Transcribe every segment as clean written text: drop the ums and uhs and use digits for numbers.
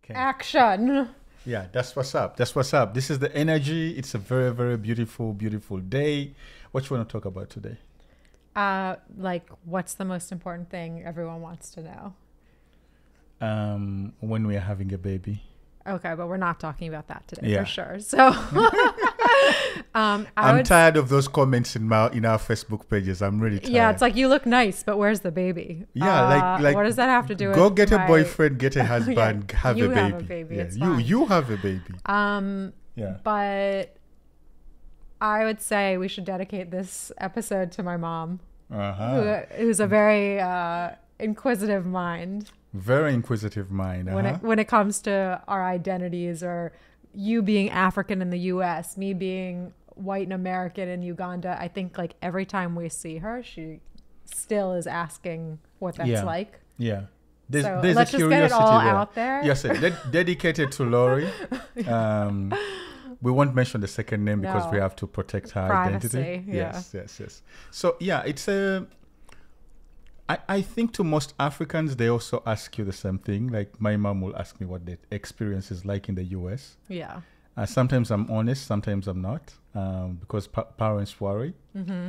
Okay. Action. Yeah, that's what's up. That's what's up. This is the energy. It's a very, very beautiful, beautiful day. What you want to talk about today? Like, what's the most important thing everyone wants to know? When we are having a baby. Okay, but we're not talking about that today Yeah. for sure. So I'm tired of those comments in our Facebook pages. I'm really tired. Yeah, it's like, you look nice, but where's the baby? Yeah, like what does that have to do with go get my... a boyfriend, get a husband, have you a baby. have a baby. Yeah, It's fine. you have a baby. Yeah. But I would say we should dedicate this episode to my mom, who's a very inquisitive mind. Very inquisitive mind. When it comes to our identities, or you being African in the U.S., me being white and American in Uganda, I think like every time we see her, she still is asking what that's like. Yeah. There's a let's just get it all there. out there. Yes, dedicated to Lori. We won't mention the second name because we have to protect her privacy, identity. Yeah. Yes. So yeah, it's a. I think to most Africans, they also ask you the same thing. Like my mom will ask me what the experience is like in the US. Yeah. Sometimes I'm honest, sometimes I'm not, because parents worry. Mm-hmm.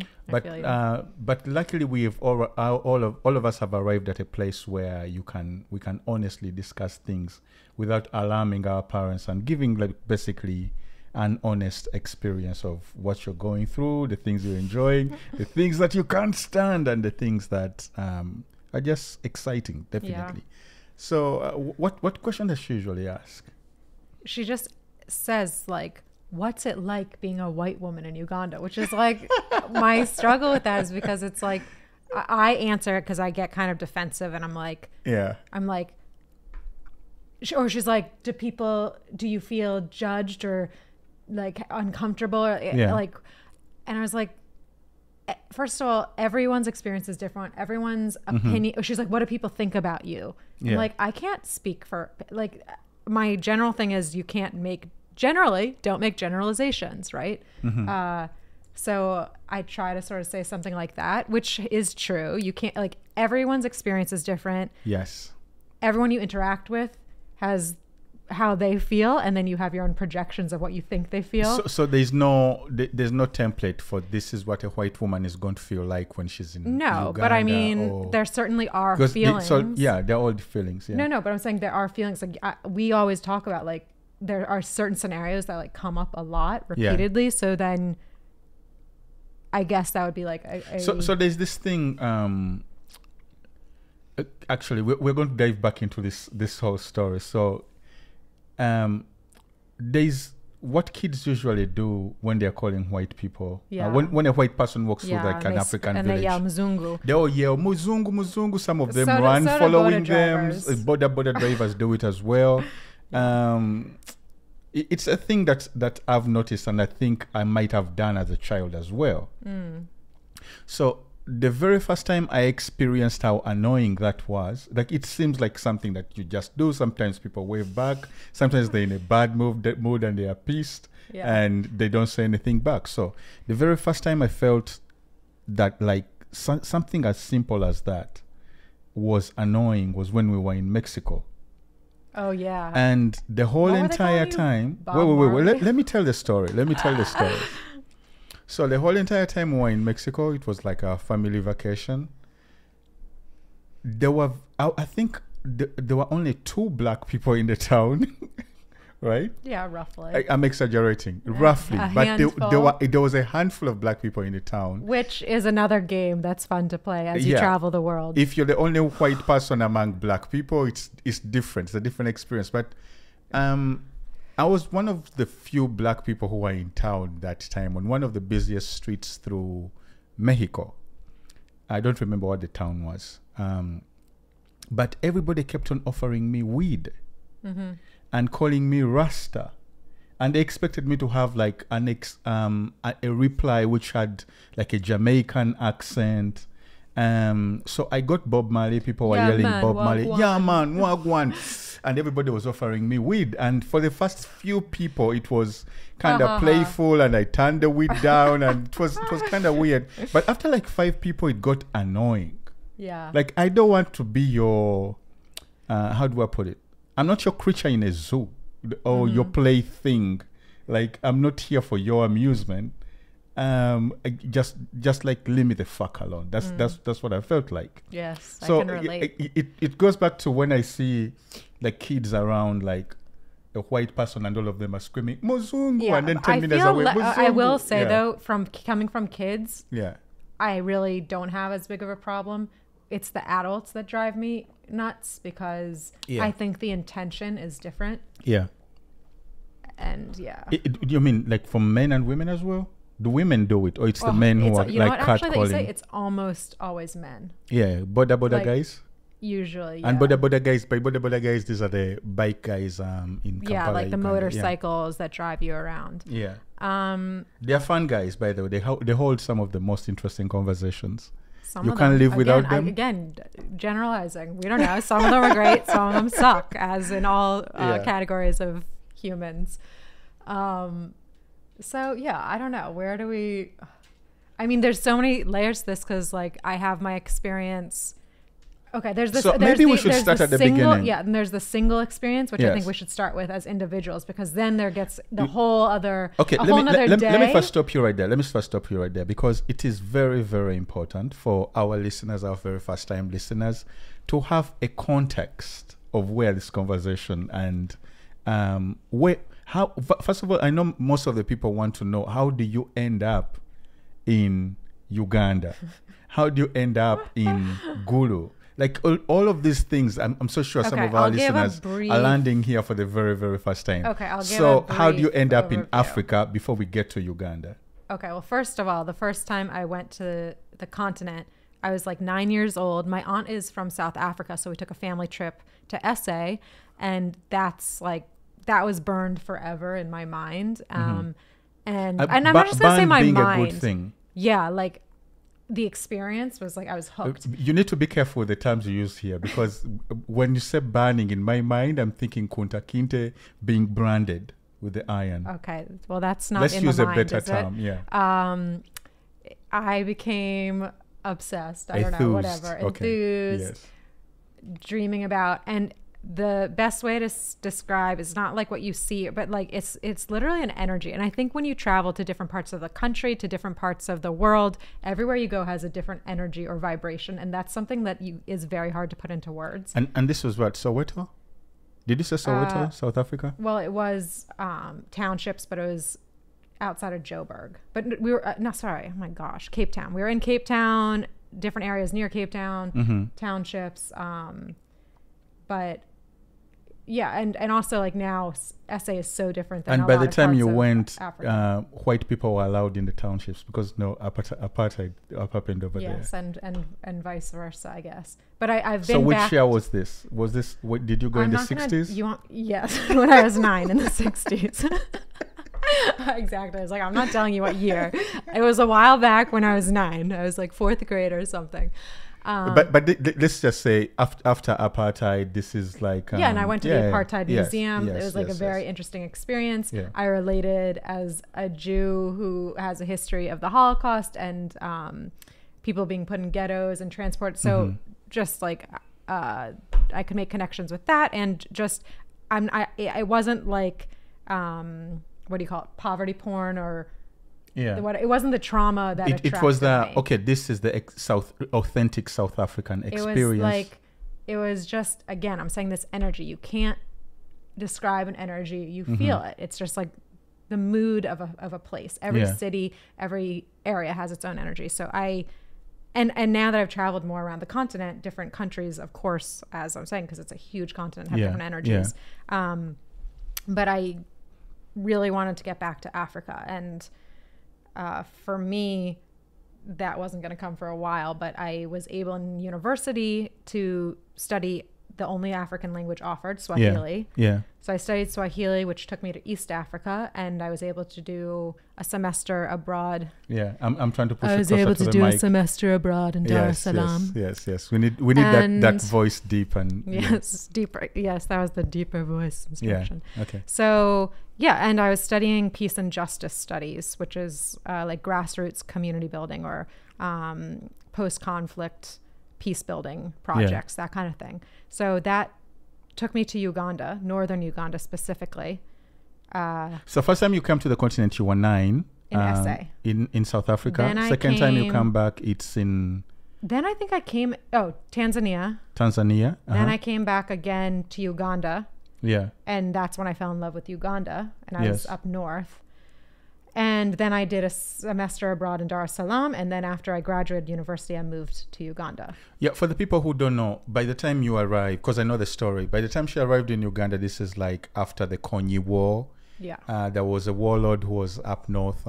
But luckily, we've all of us have arrived at a place where we can honestly discuss things without alarming our parents and giving like basically an honest experience of what you're going through, the things you're enjoying, the things that you can't stand, and the things that are just exciting, definitely. Yeah. So what question does she usually ask? She just says like, what's it like being a white woman in Uganda? Which is like, my struggle with that is because it's like, I answer it because I get kind of defensive, and I'm like, or she's like, do you feel judged or like uncomfortable, or like, and I was like, first of all, everyone's experience is different, everyone's opinion. She's like, what do people think about you? I'm like, I can't speak for, like, my general thing is don't make generalizations, right? So I try to sort of say something like that, which is true. You can't, like, everyone's experience is different. Yes. Everyone you interact with has how they feel, and then you have your own projections of what you think they feel. So there's no template for this is what a white woman is going to feel like when she's in Uganda, but I mean, there certainly are feelings. They're all the feelings. Yeah. No, but I'm saying there are feelings. Like we always talk about, like, there are certain scenarios that like come up a lot repeatedly. Yeah. So then I guess that would be like So there's this thing. Actually, we're going to dive back into this whole story. So. There's what kids usually do when they're calling white people. Yeah. When a white person walks through like an African village. And they yell Mzungu. They all yell Mzungu, Mzungu. Some of them run following them. Border drivers do it as well. It's a thing that I've noticed, and I think I might have done as a child as well. So the very first time I experienced how annoying that was, like, it seems like something that you just do. Sometimes people wave back. Sometimes they're in a bad mood and they are pissed and they don't say anything back. So the very first time I felt that, like, something as simple as that was annoying was when we were in Mexico. Oh, yeah. And the whole entire time... Wait. Let me tell the story. So the whole entire time we were in Mexico, it was like a family vacation. There were, I think, there were only 2 black people in the town, right? Yeah, roughly. I'm exaggerating, roughly, but there was a handful of black people in the town. Which is another game that's fun to play as you travel the world. If you're the only white person among black people, it's different. It's a different experience, but. I was one of the few black people who were in town that time on one of the busiest streets through Mexico. I don't remember what the town was. But everybody kept on offering me weed and calling me Rasta. And they expected me to have like a reply which had like a Jamaican accent. So I got Bob Marley. People were yelling Bob Marley. Yeah, man, wagwan. And everybody was offering me weed. And for the first few people, it was kind of playful, and I turned the weed down, and it was kind of weird. But after like 5 people, it got annoying. Yeah. Like, I don't want to be your, how do I put it? I'm not your creature in a zoo or your plaything. Like, I'm not here for your amusement. Just like leave me the fuck alone. That's what I felt like. Yes, so I can relate. It goes back to when I see like kids around, like a white person, and all of them are screaming Muzungu, and then 10 minutes away. I will say though, coming from kids, yeah, I really don't have as big of a problem. It's the adults that drive me nuts because I think the intention is different. Yeah. And yeah. You mean like for men and women as well? Do women do it, or it's the men who are like catcalling? It's almost always men. Yeah, border like, guys. Usually, yeah. And border guys, by border guys, these are the bike guys in Kampala, yeah, like the Uganda. motorcycles that drive you around. Yeah. They're fun guys, by the way. They hold some of the most interesting conversations. You can't live without them. Again, generalizing. We don't know. Some of them are great. Some of them suck, as in all categories of humans. So yeah, I don't know. Where do we? I mean, there's so many layers to this because, like, I have my experience. Okay, there's this. So maybe we should start at the beginning. Yeah, and there's the single experience, which I think we should start with as individuals, because then there gets the whole other. Okay, let me first stop you right there. Because it is very, very important for our listeners, our very first time listeners, to have a context of where this conversation and first of all, I know most of the people want to know, how do you end up in Uganda? How do you end up in Gulu? Like all of these things, I'm so sure some of our listeners are landing here for the very, very first time. Okay, I'll give So how do you end up in Africa before we get to Uganda? Okay, well, first of all, the first time I went to the continent, I was like 9 years old. My aunt is from South Africa, so we took a family trip to SA, and that was burned forever in my mind. And I'm not just gonna say my mind. A good thing. Yeah, like the experience was like I was hooked. You need to be careful with the terms you use here, because when you say burning, in my mind, I'm thinking Kunta Kinte being branded with the iron. Okay, well, that's not. Let's in use the a mind, better term. Yeah. I became obsessed. I don't know, whatever. Enthused, dreaming about, and the best way to describe is not like what you see, but like it's literally an energy. And I think when you travel to different parts of the country, to different parts of the world, everywhere you go has a different energy or vibration, and that's something that is very hard to put into words. And this was what, Soweto? Did you say Soweto, South Africa? Well, it was townships, but it was outside of Joburg. But we were oh my gosh, Cape Town. We were in Cape Town, different areas near Cape Town, townships. But yeah, and also like now SA is so different than. And by the time you went, white people were allowed in the townships because apartheid happened over there. Yes, and vice versa, I guess. But I've been. So which year was this? Did you go in the 60s? Yes, when I was 9 in the 60s. Exactly. I was like, I'm not telling you what year. It was a while back when I was 9. I was like 4th grade or something. But let's just say after apartheid, this is like and I went to the apartheid museum. It was like a very interesting experience. Yeah. I related as a Jew who has a history of the Holocaust and people being put in ghettos and transported. So just like I could make connections with that, and just I wasn't like what do you call it, poverty porn or. Yeah, it wasn't the trauma that it was the me. Okay, this is the authentic South African experience. It was just, again, I'm saying this energy. You can't describe an energy. You feel it. It's just like the mood of a place. Every city, every area has its own energy. So and now that I've traveled more around the continent, different countries, of course, as I'm saying, because it's a huge continent, have different energies. Yeah. But I really wanted to get back to Africa, and for me, that wasn't going to come for a while, but I was able in university to study the only African language offered, Swahili. Yeah. So I studied Swahili, which took me to East Africa, and I was able to do a semester abroad. Yeah, I'm trying to push it closer to the mic. I was able to do a semester abroad in Dar es Salaam. Yes. We need that voice deep and deeper. Yes, that was the deeper voice instruction. Yeah. Okay. So and I was studying peace and justice studies, which is like grassroots community building or post-conflict peace building projects, that kind of thing. So that took me to Uganda, northern Uganda specifically. So first time you come to the continent, you were 9. In SA. In South Africa. Then Second time you come back, it's in... Then I think I came... Tanzania. Tanzania. Then I came back again to Uganda. Yeah. And that's when I fell in love with Uganda. And I was up north. And then I did a semester abroad in Dar es Salaam. And then after I graduated university, I moved to Uganda. Yeah, for the people who don't know, by the time you arrived, because I know the story, by the time she arrived in Uganda, this is like after the Konyi War. Yeah. There was a warlord who was up north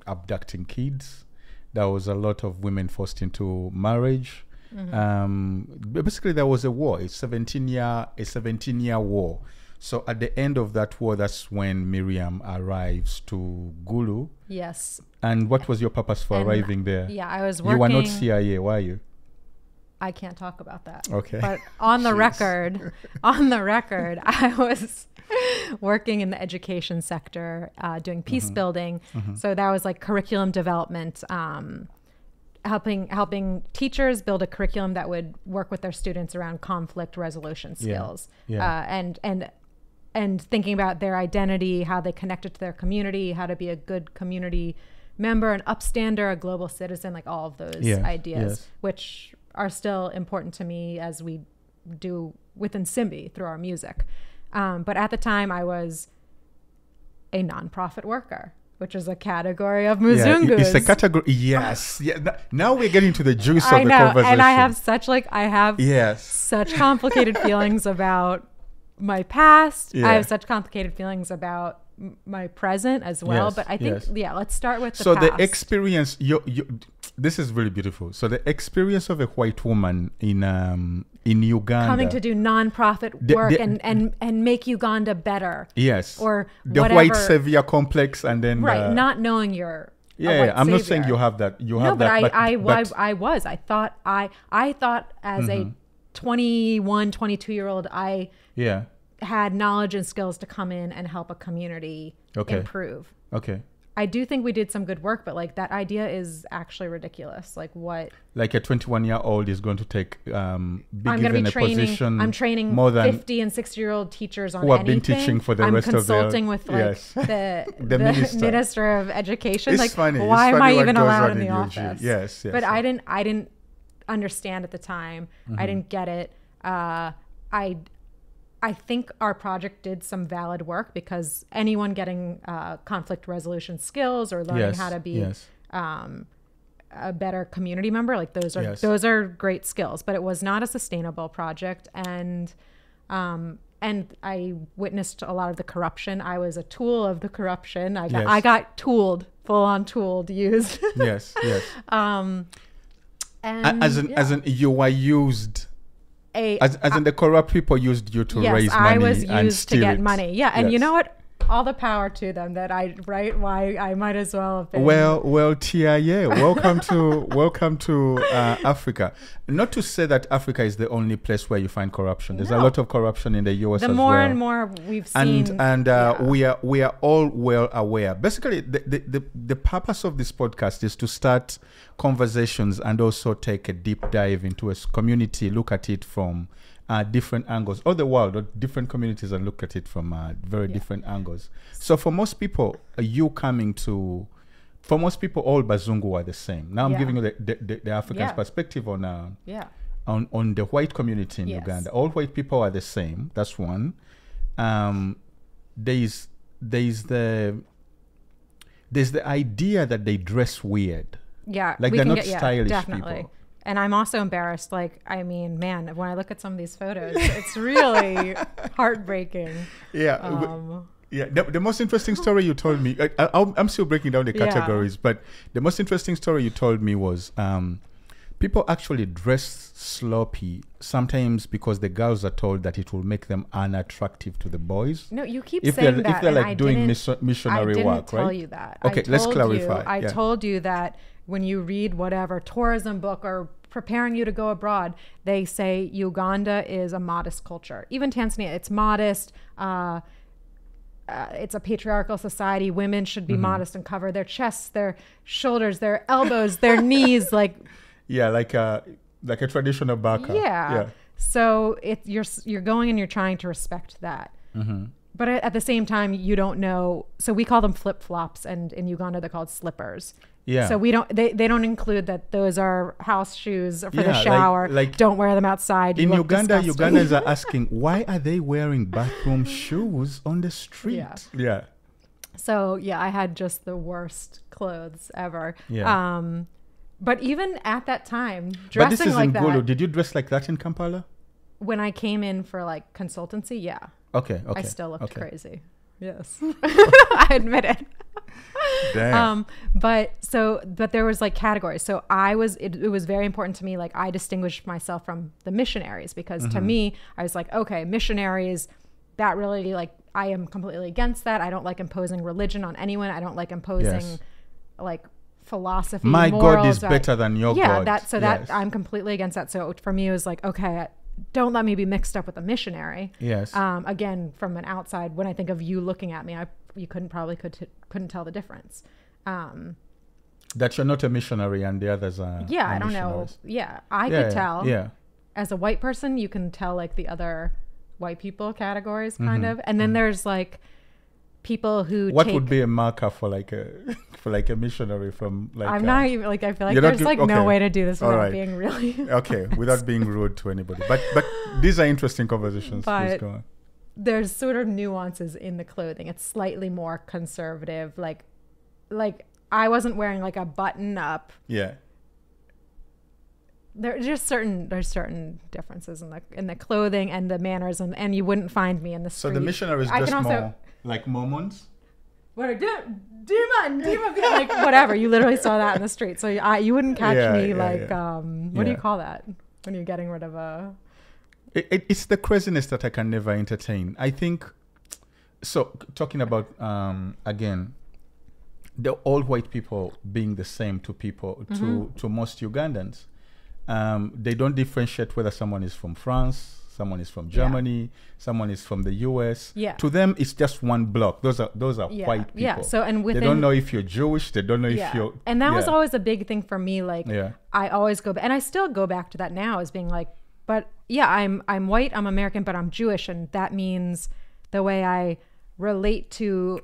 abducting kids. There was a lot of women forced into marriage. Basically, there was a war, a 17-year war. So at the end of that war, that's when Miriam arrives to Gulu. Yes. And what was your purpose for arriving there? Yeah, I was working. You were not CIA, were you? I can't talk about that. Okay. But on the record, I was working in the education sector, doing peace building. So that was like curriculum development, helping teachers build a curriculum that would work with their students around conflict resolution skills. And thinking about their identity, how they connected to their community, how to be a good community member, an upstander, a global citizen, like all of those ideas, which are still important to me as we do within Nsimbi through our music. But at the time, I was a nonprofit worker, which is a category of Muzungus. Yeah, it's a category. Yes. Yeah. Now we're getting to the juice of the conversation. And I have such complicated feelings about my past. I have such complicated feelings about my present as well. But I think, let's start with the past. So the experience, this is really beautiful. So the experience of a white woman in Uganda, coming to do nonprofit work and make Uganda better. Yes. Or the whatever. White savior complex, and then not knowing you're I'm not saying you have that. I thought as a 21, 22-year-old, I had knowledge and skills to come in and help a community improve. Okay. I do think we did some good work, but like that idea is actually ridiculous. Like what? Like a 21-year-old is going to take I'm training more than 50 and 60-year-old teachers on who have been teaching for the rest of their... I'm consulting with like the minister of education. It's like funny. Why it's am funny I even allowed in the UG. office? Yes. But I didn't understand at the time. I didn't get it. I think our project did some valid work because anyone getting conflict resolution skills or learning how to be a better community member, like those are great skills. But it was not a sustainable project, and I witnessed a lot of the corruption. I was a tool of the corruption. I got tooled, full on tooled, used. Yes. And as in you were used. As in the corrupt people used you to raise money. I was used to get it. money. Yeah, and you know what? All the power to them. Why I might as well have been. Well, TIA, welcome to Africa. Not to say that Africa is the only place where you find corruption. There's a lot of corruption in the US as well. The more and more we've seen, we are all well aware. Basically, the purpose of this podcast is to start conversations and also take a deep dive into a community, look at it from different angles, or the world, or different communities, and look at it from very different angles. So for most people, all Bazungu are the same. Now I'm giving you the African's perspective on the white community in Uganda. All white people are the same. That's one. There's the idea that they dress weird. Yeah, like they're not stylish people. And I'm also embarrassed. Like, I mean, man, when I look at some of these photos, it's really heartbreaking. Yeah. The most interesting story you told me, I'm still breaking down the categories, but the most interesting story you told me was people actually dress sloppy sometimes because the girls are told that it will make them unattractive to the boys. No, you keep saying that. If they're like doing missionary work, right? I didn't tell you that. Okay, let's clarify. I told you that when you read whatever tourism book or preparing you to go abroad, they say Uganda is a modest culture. Even Tanzania, it's modest. It's a patriarchal society. Women should be modest and cover their chests, their shoulders, their elbows, their knees, like a traditional baka. Yeah. So you're going and you're trying to respect that. Mm-hmm. But at the same time, you don't know. So we call them flip-flops, and in Uganda they're called slippers. Yeah. So we don't. They don't include that those are house shoes for the shower. Like don't wear them outside. In Uganda, Ugandans are asking, why are they wearing bathroom shoes on the street? Yeah. So I had just the worst clothes ever. Yeah. But even at that time, dressing like that. But this is in Gulu. Did you dress like that in Kampala? When I came in for like consultancy, yeah. Okay. I still looked crazy. Yes. I admit it. Damn. But there was like categories. So it was very important to me. Like I distinguished myself from the missionaries because to me, I was like, okay, missionaries, that really like, I am completely against that. I don't like imposing religion on anyone. I don't like imposing like philosophy. My morals. God is better than your God. That I'm completely against that. So for me, it was like, okay, don't let me be mixed up with a missionary. Yes. Again, from an outside, when I think of you looking at me, you couldn't tell the difference. That you're not a missionary and the others are. Yeah, I don't know. Yeah, I could tell. Yeah. As a white person, you can tell like the other white people categories kind of, and then there's like people who would be a marker for like a missionary from like I'm not even like I feel like there's no way to do this without being really without being rude to anybody, but these are interesting conversations. But go on. There's sort of nuances in the clothing. It's slightly more conservative, like I wasn't wearing like a button up. There's certain differences in the clothing and the manners, and you wouldn't find me in the street. So the missionaries just more like Mormons? What demon, like whatever. You literally saw that in the street. So you wouldn't catch me what do you call that when you're getting rid of a? It's the craziness that I can never entertain. I think. So talking about again, the all white people being the same to people to most Ugandans. They don't differentiate whether someone is from France, someone is from Germany, someone is from the US. Yeah. To them, it's just one block. Those are white people. Yeah. So they don't know if you're Jewish. They don't know if you're. And that was always a big thing for me. Like I always go back, and I still go back to that now as being like, but I'm white, I'm American, but I'm Jewish, and that means the way I relate to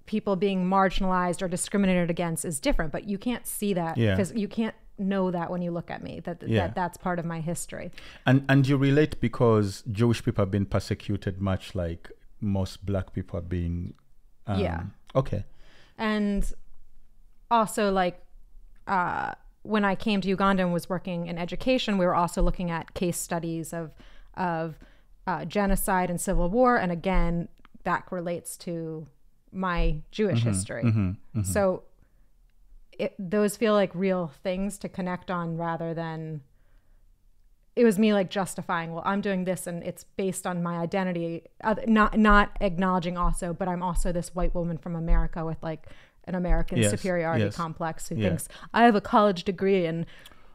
people being marginalized or discriminated against is different. But you can't see that because you can't know that when you look at me that's part of my history. And you relate because Jewish people have been persecuted much like most black people are being okay. And also like when I came to Uganda and was working in education, we were also looking at case studies of genocide and civil war, and again that relates to my Jewish history. So those feel like real things to connect on rather than it was me like justifying, well, I'm doing this and it's based on my identity, not acknowledging also, but I'm also this white woman from America with like an American superiority complex who thinks I have a college degree and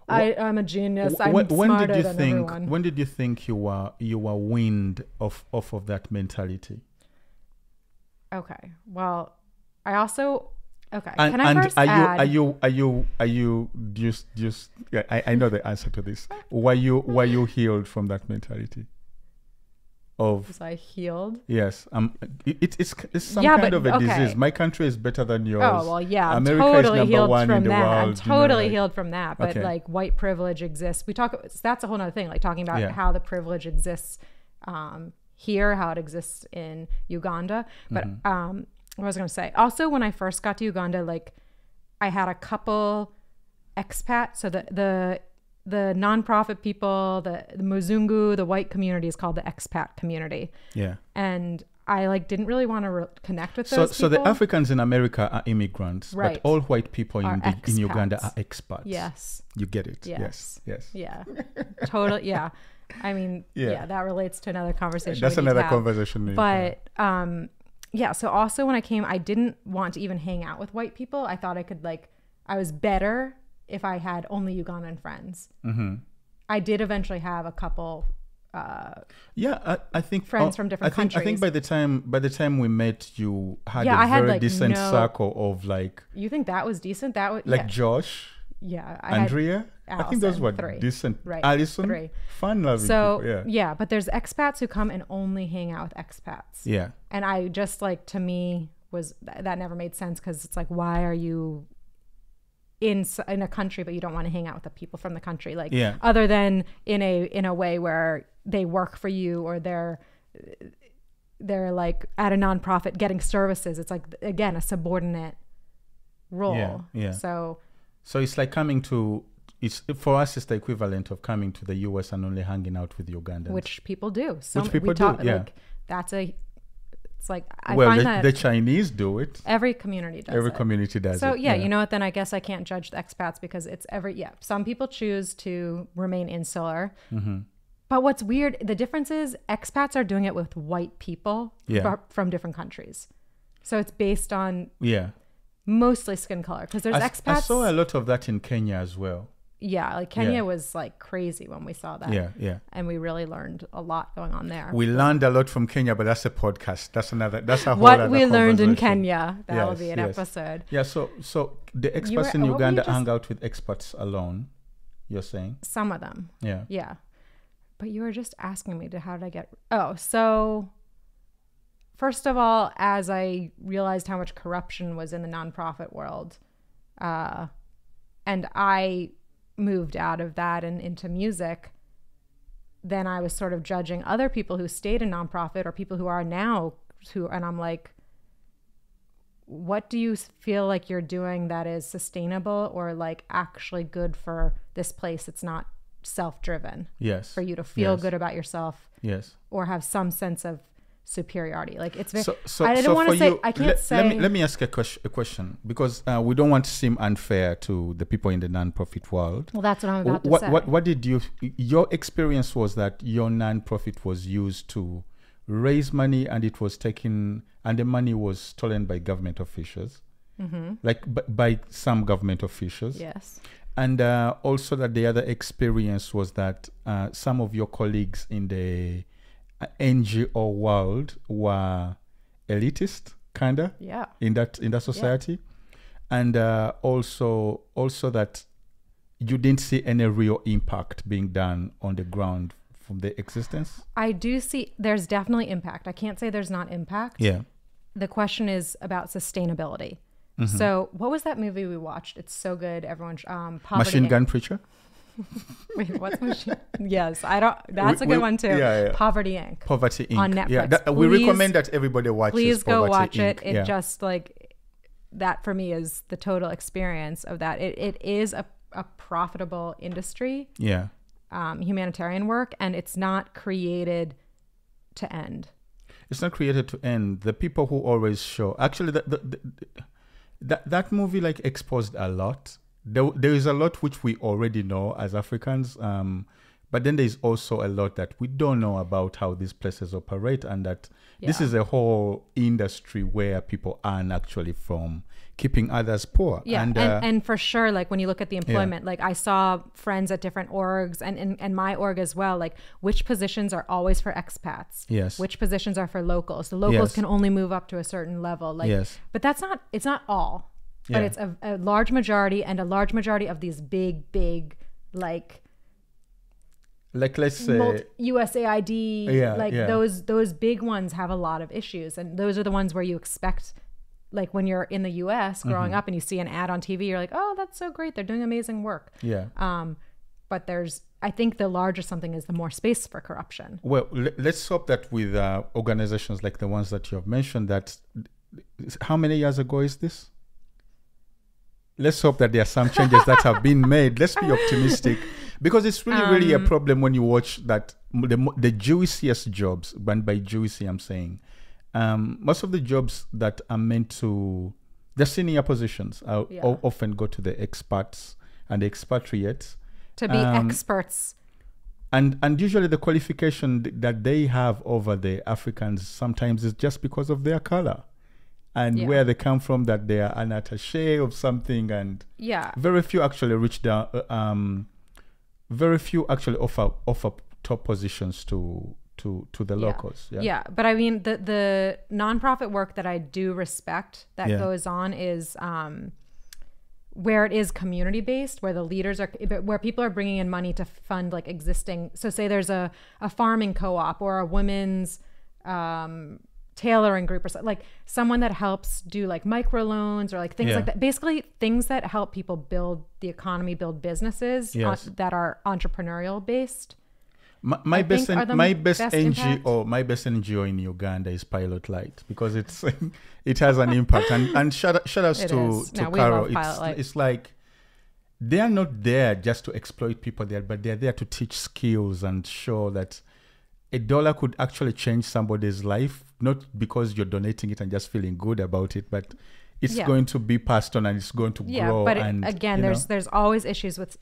I'm a genius. I'm smarter than everyone. When did you think you were weaned off of that mentality? Okay. Well, I also can I first add? Are you just? I know the answer to this. Were you healed from that mentality? Was I healed? Yes. It's some kind of a disease. My country is better than yours. Oh well, yeah. America totally is number one in the world. I'm totally healed from that. But like white privilege exists. That's a whole other thing. Like talking about how the privilege exists here, how it exists in Uganda. But what was I going to say? Also, when I first got to Uganda, like I had a couple expats. So the nonprofit people, the Muzungu, the white community is called the expat community. Yeah. And I like didn't really want to connect with those people. So the Africans in America are immigrants, but all white people in Uganda are expats. Yes. You get it. Yes. Yeah. Totally. Yeah. I mean, that relates to another conversation. That's another conversation. But so also when I came, I didn't want to even hang out with white people. I thought I was better if I had only Ugandan friends. I did eventually have a couple I think friends from different countries. I think by the time we met, you had a very decent circle of like. You think that was decent? That was like Josh. Yeah. Andrea? I think those were 3. decent. Right. Alison? 3. Fun-loving So, people, yeah. but there's expats who come and only hang out with expats. Yeah. And I just like, to me, that never made sense, because it's like, why are you in a country but you don't want to hang out with the people from the country, like other than in a way where they work for you, or they're like at a nonprofit getting services. It's like, again, a subordinate role. So it's like for us, it's the equivalent of coming to the US and only hanging out with Ugandans, which people do. Like, it's like, I find that the Chinese do it. Every community does Every community does it. So you know what, then I guess I can't judge the expats, because it's some people choose to remain insular. Mm-hmm. But what's weird, the difference is expats are doing it with white people from different countries. So it's based on mostly skin color, because there's expats. I saw a lot of that in Kenya as well. Yeah, like Kenya was like crazy when we saw that. Yeah. And we really learned a lot going on there. We learned a lot from Kenya, but that's a podcast. That's a whole what we learned in Kenya. That'll be an episode. Yeah, so the expats in Uganda hang out with expats alone, you're saying? Some of them. Yeah. Yeah. But you were just asking me how did I get... Oh, so first of all, as I realized how much corruption was in the nonprofit world, and I moved out of that and into music, then I was sort of judging other people who stayed in nonprofit, or people who are now, and I'm like, what do you feel like you're doing that is sustainable or like actually good for this place? It's not self-driven. Yes. For you to feel good about yourself. Yes. Or have some sense of superiority. Like, it's very, I don't want to say, I can't say. Let me ask a question, because we don't want to seem unfair to the people in the non-profit world. Well, that's what I'm about to say. What did your experience was that your non-profit was used to raise money, and it was taken, and the money was stolen by government officials, like by some government officials. Yes. And also that the other experience was that some of your colleagues in the NGO world were elitist, kinda. Yeah. In that society, and also that you didn't see any real impact being done on the ground from the existence. I do see there's definitely impact. I can't say there's not impact. Yeah. The question is about sustainability. Mm-hmm. So what was that movie we watched? It's so good. Everyone, Poverty Machine Inc. Gun Preacher. Wait, what's Machine? Yes, I don't. That's a good one too. Yeah. Poverty Inc. Poverty Inc. On Netflix. Yeah, we recommend that everybody watches. Please go watch Inc. it. It just like that for me is the total experience of that. It is a profitable industry. Yeah. Humanitarian work, and it's not created to end. It's not created to end. The people who always show, actually, that movie like exposed a lot. There is a lot which we already know as Africans, but then there's also a lot that we don't know about how these places operate, and that this is a whole industry where people earn actually from keeping others poor. Yeah, and for sure, like when you look at the employment, like I saw friends at different orgs and my org as well, like which positions are always for expats. Yes. Which positions are for locals. The locals can only move up to a certain level. Like, but it's not all. But it's a large majority, and a large majority of these big, like let's say USAID, those big ones have a lot of issues, and those are the ones where you expect, like when you're in the US growing up and you see an ad on TV, you're like, oh, that's so great, they're doing amazing work. Yeah. But I think the larger something is, the more space for corruption. Well, let's hope that with organizations like the ones that you have mentioned, that how many years ago is this? Let's hope that there are some changes that have been made. Let's be optimistic, because it's really a problem when you watch that the juiciest jobs, and by juicy I'm saying most of the jobs that are meant to the senior positions often go to the expats and the expatriates to be experts, and usually the qualification that they have over the Africans sometimes is just because of their color. And where they come from, that they are an attaché of something, and very few actually reach down. Very few actually offer top positions to the locals. Yeah, but I mean the nonprofit work that I do respect that goes on is where it is community based, where the leaders are, where people are bringing in money to fund like existing. So say there's a farming co-op or a women's tailoring group or something, like someone that helps do like microloans or like things like that. Basically things that help people build the economy, build businesses that are entrepreneurial based. My best NGO in Uganda is Pilot Light, because it has an impact, and shout outs to Caro. It's like they are not there just to exploit people there, but they're there to teach skills and show that $1 could actually change somebody's life, not because you're donating it and just feeling good about it, but it's going to be passed on and it's going to grow. But there's always issues with.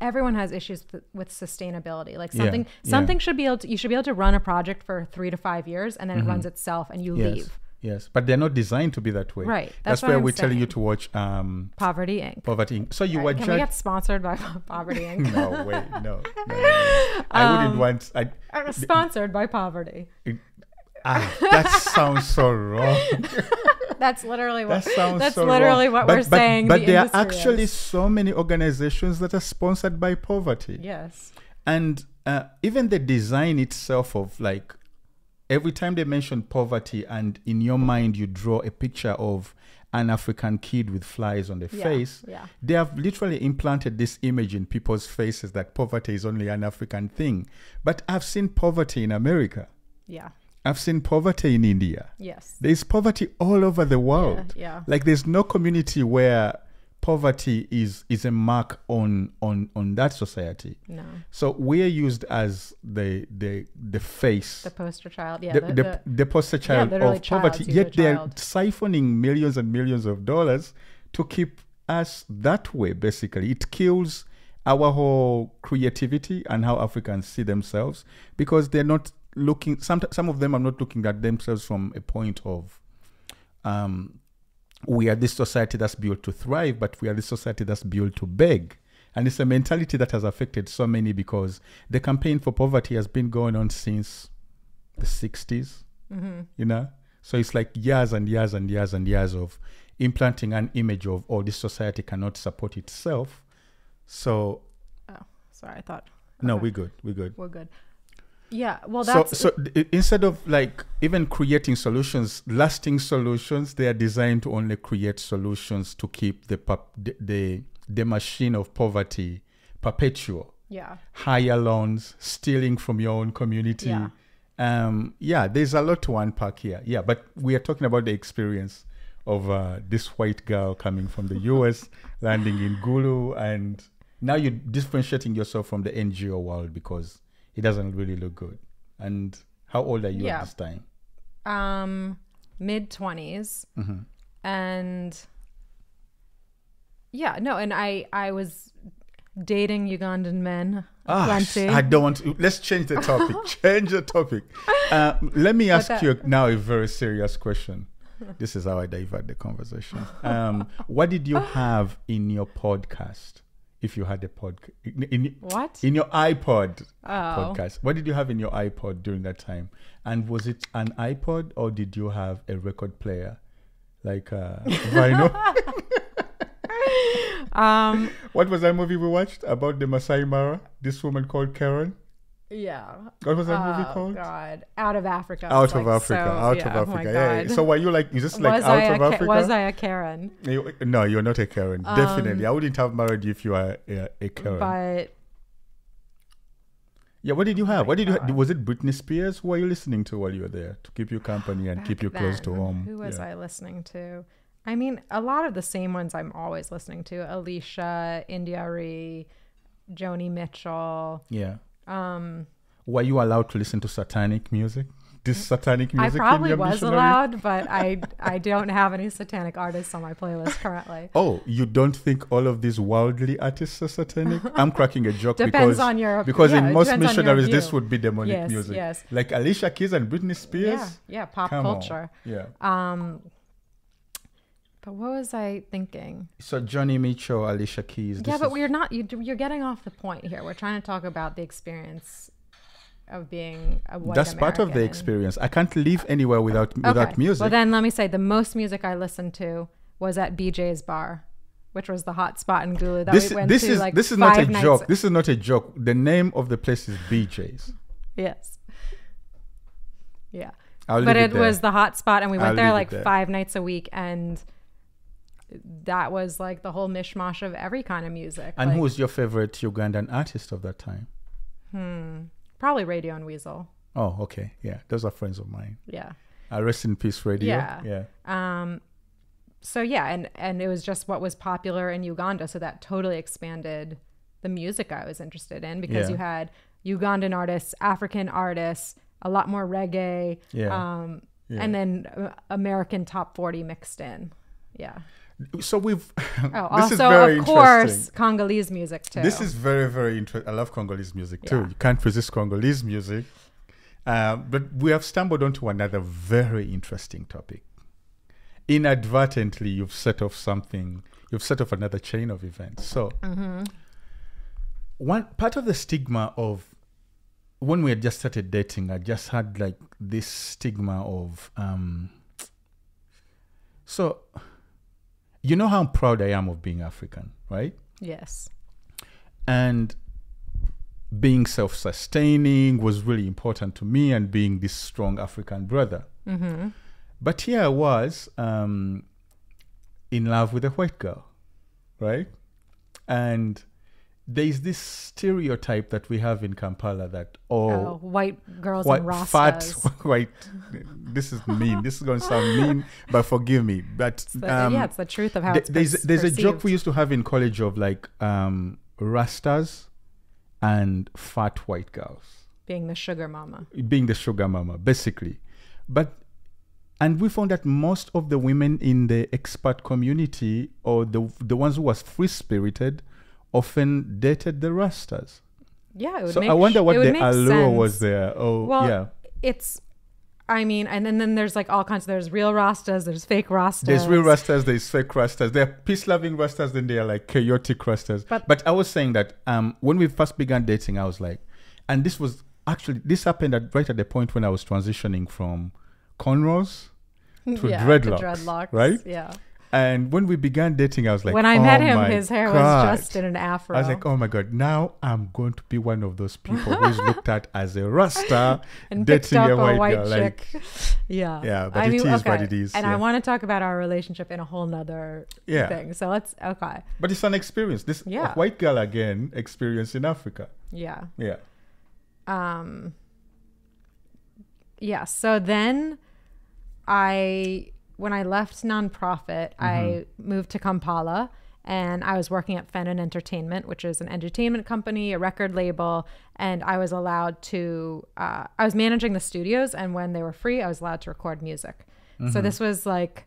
Everyone has issues with sustainability. Like something should be able to, you should be able to run a project for 3 to 5 years and then it runs itself and you leave. Yes, but they're not designed to be that way. Right. That's where we're telling you to watch Poverty Inc. Poverty Inc. So you were Can we get sponsored by Poverty Inc? No, wait, no. I wouldn't want. Sponsored by Poverty. That sounds so wrong. That's literally what. That's literally what we're saying. But there are actually so many organizations that are sponsored by poverty. Yes. And even the design itself of like, every time they mention poverty and in your mind you draw a picture of an African kid with flies on the face, they have literally implanted this image in people's faces that poverty is only an African thing. But I've seen poverty in America. Yeah. I've seen poverty in India. Yes. There's poverty all over the world. Yeah. Like there's no community where poverty is a mark on that society. No. So we're used as the face, the poster child. The poster child of poverty. Yet they're siphoning millions and millions of dollars to keep us that way. Basically, it kills our whole creativity and how Africans see themselves, because they're not looking. Some of them are not looking at themselves from a point of we are this society that's built to thrive, but we are this society that's built to beg. And it's a mentality that has affected so many, because the campaign for poverty has been going on since the 60s, you know? So it's like years and years and years and years of implanting an image of, oh, this society cannot support itself. So... Oh, sorry, I thought... No, we're good. We're good. Yeah, well, that's... So instead of like even creating solutions, lasting solutions, they are designed to only create solutions to keep the machine of poverty perpetual. Yeah. Higher loans, stealing from your own community. Yeah. There's a lot to unpack here. Yeah, but we are talking about the experience of this white girl coming from the US, landing in Gulu, and now you're differentiating yourself from the NGO world because it doesn't really look good. And how old are you at this time? Mid-20s. And and I was dating Ugandan men. Plenty. I don't want to. Let's change the topic. Let me ask you now a very serious question. This is how I divert the conversation. What did you have in your podcast? If you had a podcast, in your iPod podcast, what did you have in your iPod during that time? And was it an iPod or did you have a record player, like vinyl? What was that movie we watched about the Masai Mara? This woman called Karen. Yeah. What was that movie called? Oh God, Out of Africa. Out of Africa. Oh my God. So were you like, is this like Out of Africa? Was I a Karen? No, you're not a Karen. Definitely. I wouldn't have married you if you were a Karen. But. Yeah, what did you have? Was it Britney Spears? Who were you listening to while you were there to keep you company and keep you close to home? Who was I listening to? I mean, a lot of the same ones I'm always listening to. Alicia, India Ree, Joni Mitchell. Yeah. Were you allowed to listen to satanic music? This satanic music? I probably was allowed, but I don't have any satanic artists on my playlist currently. Oh, you don't think all of these worldly artists are satanic? I'm cracking a joke Depends on your because in most missionaries this would be demonic music. Yes. Like Alicia Keys and Britney Spears. Yeah, pop culture. Yeah. But what was I thinking? So Johnny Mitchell, Alicia Keys. Yeah, but we're not. You're getting off the point here. We're trying to talk about the experience of being a white That's American. part of the experience. I can't live anywhere without music. Well, then let me say the most music I listened to was at BJ's bar which was the hot spot in Gulu that we went this to is like this is 5 not a nights. joke. This is not a joke. The name of the place is BJ's. Yes. Yeah. I'll But leave it there. was the hot spot, and we went I'll there leave like it there. 5 nights a week, and that was like the whole mishmash of every kind of music. And like, who was your favorite Ugandan artist of that time? probably Radio and Weasel. Oh, okay. Yeah, those are friends of mine. Yeah. Rest in peace, Radio. Yeah. Yeah. So yeah, and it was just what was popular in Uganda, so that totally expanded the music I was interested in, because Yeah. you had Ugandan artists, African artists, a lot more reggae, Yeah. Yeah. and then American top 40 mixed in. Yeah. So we've. Oh, this is also very of course interesting. Congolese music too. This is very, very interesting. I love Congolese music too. Yeah. You can't resist Congolese music. But we have stumbled onto another very interesting topic. Inadvertently, you've set off something. You've set off another chain of events. So, one part of the stigma of when we had just started dating, I just had like this stigma of. So, you know how proud I am of being African, right? Yes. And being self-sustaining was really important to me, and being this strong African brother. Mm-hmm. But here I was in love with a white girl, right? And there's this stereotype that we have in Kampala that, white girls white, and Rastas. fat, white, this is mean. This is going to sound mean, but forgive me. But it's the truth of how it's there's a joke perceived. we used to have in college of like Rastas and fat white girls being the sugar mama. basically. And we found that most of the women in the expat community, or the ones who was free-spirited, often dated the Rastas. Yeah, it would So make I wonder what it would the make allure sense. was there. Oh, Well, yeah. it's, I mean, and then there's like all kinds. There's real Rastas. There's fake Rastas. There's real Rastas, there's fake Rastas. There are peace-loving Rastas, then there are like chaotic Rastas. But I was saying that when we first began dating, I was like, and this happened right at the point when I was transitioning from cornrows to dreadlocks, right? Yeah. And when we began dating, I was like, When I met him, his hair was just in an afro. I was like, oh my God, now I'm going to be one of those people who's looked at as a Rasta and picked dating up a white girl. chick. Like, yeah. yeah, but it is what it is. And yeah. I want to talk about our relationship in a whole nother thing. So okay. But it's an experience. This white girl again experience in Africa. Yeah. Yeah. Yeah. So then when I left nonprofit, I moved to Kampala, and I was working at Fenton Entertainment, which is an entertainment company, a record label, and I was allowed to, I was managing the studios, and when they were free, I was allowed to record music. So this was like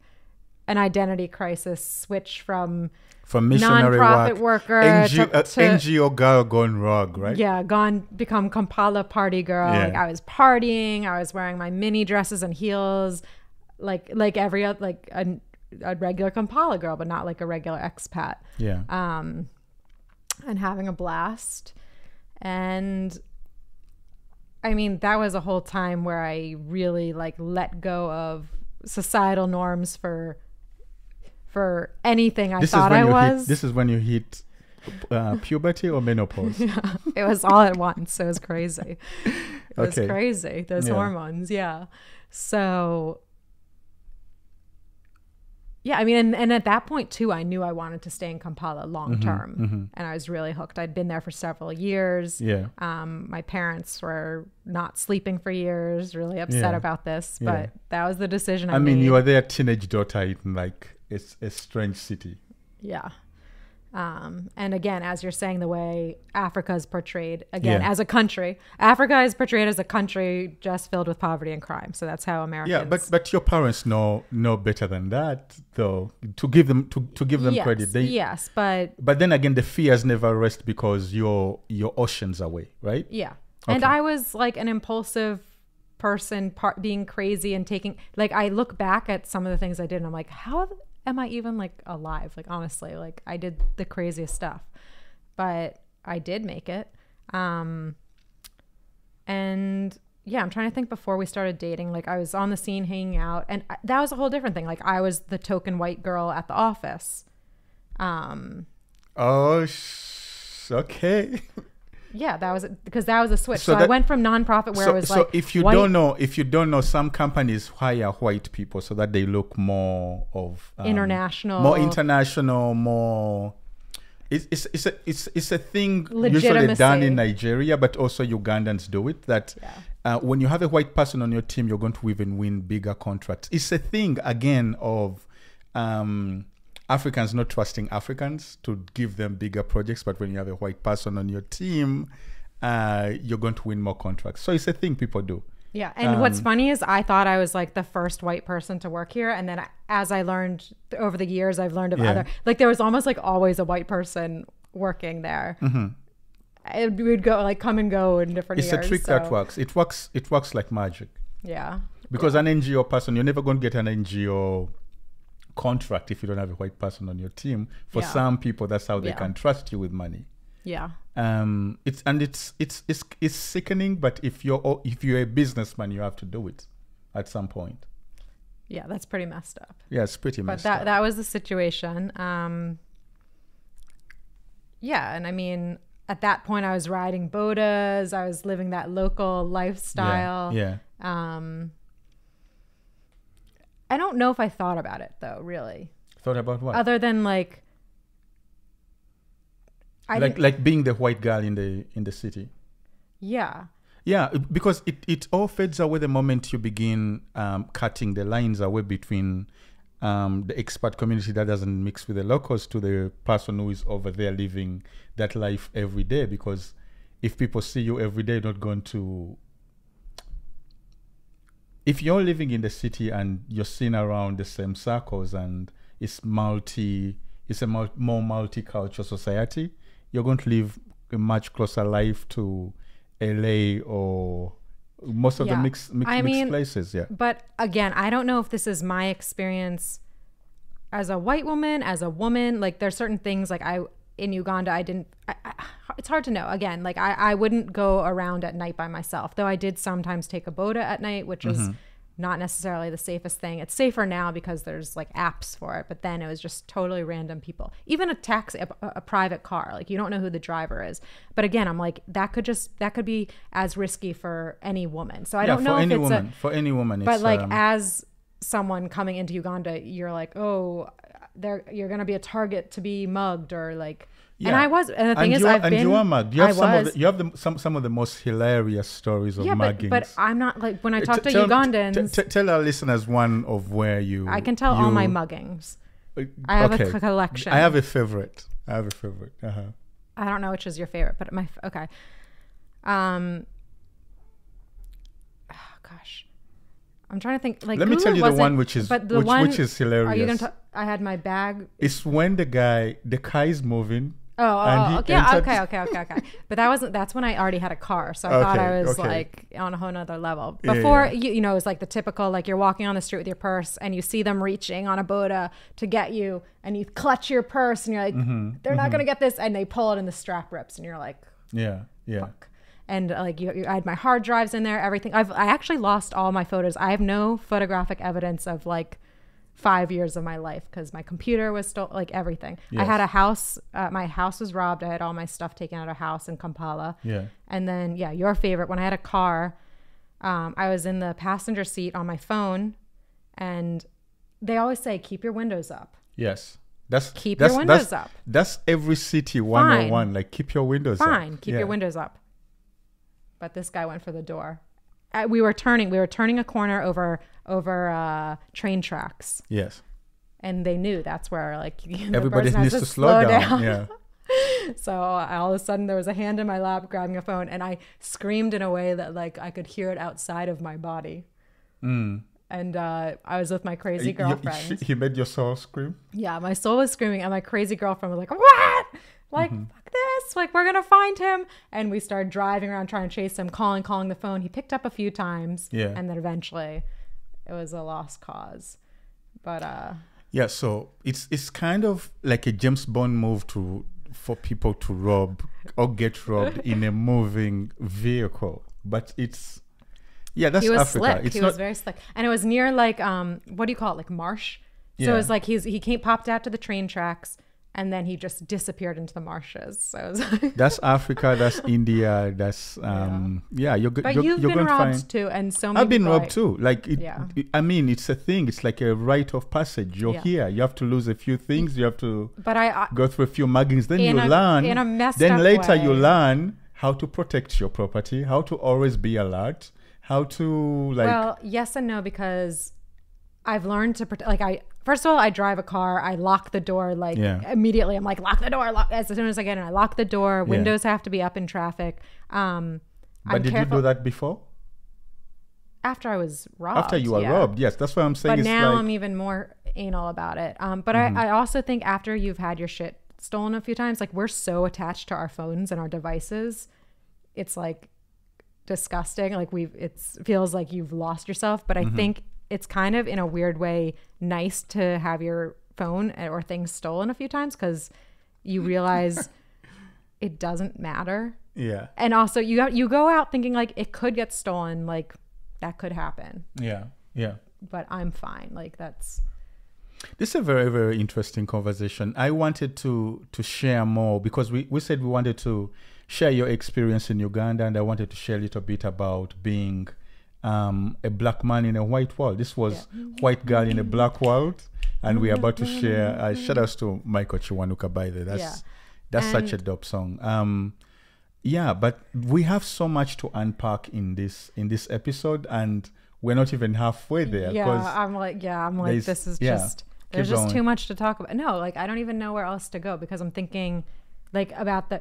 an identity crisis, switch from missionary nonprofit work, worker to NGO girl gone rogue, right? Yeah, become Kampala party girl. Yeah. Like I was partying, I was wearing my mini dresses and heels, like every other, like a regular Kampala girl, but not like a regular expat. Yeah. And having a blast. And I mean, that was a whole time where I really like let go of societal norms for anything I thought I was. This is when you hit puberty or menopause. Yeah, it was all at once. It was crazy. It was Okay. crazy. Those hormones. Yeah. So yeah, I mean, and at that point too, I knew I wanted to stay in Kampala long term, and I was really hooked. I'd been there for several years. Yeah. My parents were not sleeping for years, really upset about this, but that was the decision I made. mean, you are their teenage daughter in like a strange city. Yeah. And again, as you're saying, the way Africa is portrayed, as a country, Africa is portrayed as a country just filled with poverty and crime. So that's how Americans. Yeah, but your parents know better than that, though. To give them credit, but then again, the fears never rest because you're oceans away, right? Yeah, Okay. and I was like an impulsive person, being crazy and taking. Like I look back at some of the things I did, and I'm like, how am I even like alive? Like honestly, like I did the craziest stuff, but I did make it. And yeah, I'm trying to think before we started dating, like I was on the scene hanging out, and that was a whole different thing. Like I was the token white girl at the office. Okay. Yeah, that was because that was a switch. So I went from nonprofit where it was like. So if you don't know, some companies hire white people so that they look more of international, more. It's a thing usually done in Nigeria, but also Ugandans do it. That when you have a white person on your team, you're going to even win bigger contracts. It's a thing again of Africans not trusting Africans to give them bigger projects, but when you have a white person on your team, you're going to win more contracts. So it's a thing people do. Yeah, and what's funny is I thought I was like the first white person to work here, and then as I learned over the years, I've learned of other, like there was almost like always a white person working there. It would go like come and go in different years. It's a trick that works. It works like magic. Yeah. Because an NGO person, you're never going to get an NGO contract if you don't have a white person on your team. For some people, that's how they can trust you with money. Yeah. It's sickening, but if you're a businessman, you have to do it at some point. Yeah, that's pretty messed up. Yeah, it's pretty messed up. But that was the situation. Yeah, and I mean, at that point, I was riding bodas. I was living that local lifestyle. Yeah. I don't know if I thought about it though, really. Thought about what? Other than like being the white girl in the city. Yeah. Yeah, because it all fades away the moment you begin cutting the lines away between the expat community that doesn't mix with the locals to the person who is over there living that life every day. Because if people see you every day, not going to... If you're living in the city and you're seen around the same circles and it's a more multicultural society, you're going to live a much closer life to LA or most of the mixed places. Yeah. But again, I don't know if this is my experience as a white woman, as a woman. Like there's certain things like in Uganda, it's hard to know. Again, like I wouldn't go around at night by myself, though I did sometimes take a boda at night, which is not necessarily the safest thing. It's safer now because there's like apps for it, but then it was just totally random people. Even a taxi, a private car, like you don't know who the driver is. But again, I'm like, that could be as risky for any woman. So I don't know if for any woman. But like as someone coming into Uganda, you're like, oh, you're going to be a target to be mugged or like, and I was, and the thing is, you are mugged. You have some of the most hilarious stories of muggings. But I'm not like when I talk to Ugandans. Tell our listeners one of where you. I can tell all my muggings. I have a collection. I have a favorite. Uh-huh. I don't know which is your favorite, but okay. Oh gosh. I'm trying to think. Like, let me tell you the one which is which is hilarious. Are you gonna I had my bag. It's when the car is moving. Okay. But that's when I already had a car, so I thought I was like on a whole nother level. Before you know, it was like the typical like you're walking on the street with your purse and you see them reaching on a boda to get you, and you clutch your purse and you're like, they're not gonna get this, and they pull it and the strap rips, and you're like, fuck. And like I had my hard drives in there, everything. I actually lost all my photos. I have no photographic evidence of like 5 years of my life because my computer was still like everything. Yes. I had a house. My house was robbed. I had all my stuff taken out of a house in Kampala. Yeah. And then your favorite. When I had a car, I was in the passenger seat on my phone, and they always say keep your windows up. Yes. Keep your windows up. That's every city 101. Like keep your windows up. Fine. Keep your windows up. But this guy went for the door. We were turning a corner over train tracks. Yes. And they knew that's where like everybody needs to slow down. Yeah. So all of a sudden there was a hand in my lap grabbing a phone, and I screamed in a way that like I could hear it outside of my body. And I was with my crazy girlfriend. He made your soul scream? Yeah, my soul was screaming, and my crazy girlfriend was like, what? Like, fuck this. Like, we're going to find him. And we started driving around trying to chase him, calling the phone. He picked up a few times. Yeah. And then eventually it was a lost cause. But, yeah, so it's kind of like a James Bond move for people to rob or get robbed in a moving vehicle. But it's, that's he was Africa. Slick. He was very slick. And it was near like, what do you call it? Like marsh. So it was like he popped out to the train tracks. And then he just disappeared into the marshes. So it was like that's Africa, that's India, that's you're but you're you've going been to robbed find. too, and so many I've been people, robbed too. Like I mean, it's a thing. It's like a rite of passage. You're here. You have to lose a few things. You have to go through a few muggings. Then you learn. In a messed then up later way. you learn how to protect your property, how to always be alert, how to like. Well, yes and no, because I've learned to protect. Like first of all, I drive a car. I lock the door like immediately. I'm like, lock the door. As soon as I get in, I lock the door. Windows have to be up in traffic. But did you do that before? After I was robbed. After you were robbed, yes. That's what I'm saying. But now I'm even more anal about it. But I also think after you've had your shit stolen a few times, like we're so attached to our phones and our devices, it's like disgusting. Like it feels like you've lost yourself. But I think it's kind of in a weird way nice to have your phone or things stolen a few times because you realize it doesn't matter. Yeah. And also you go out thinking like it could get stolen, like that could happen. Yeah. Yeah. But I'm fine. Like this is a very, very interesting conversation. I wanted to share more because we said we wanted to share your experience in Uganda, and I wanted to share a little bit about being a black man in a white world. This was white girl in a black world, and we're about to share. Shout outs to Michael Chiwanuka, by the way. That's such a dope song. But we have so much to unpack in this episode, and we're not even halfway there. I'm like, this is just there's just too much to talk about. No, like I don't even know where else to go because I'm thinking like about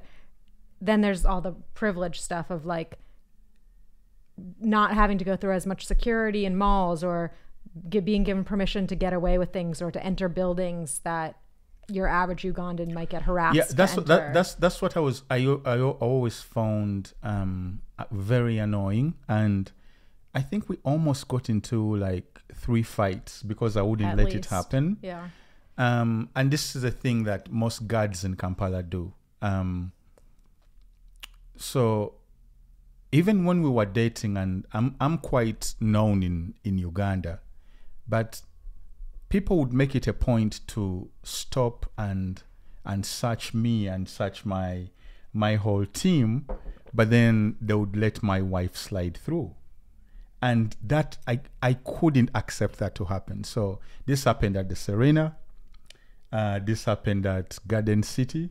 then there's all the privilege stuff of like not having to go through as much security in malls or being given permission to get away with things or to enter buildings that your average Ugandan might get harassed. Yeah, that's what I always found very annoying, and I think we almost got into like 3 fights because I wouldn't let it happen. Yeah. And this is a thing that most guards in Kampala do. So even when we were dating, and I'm quite known in Uganda, but people would make it a point to stop and search me and search my whole team, but then they would let my wife slide through. And that I couldn't accept that to happen. So this happened at the Serena, this happened at Garden City,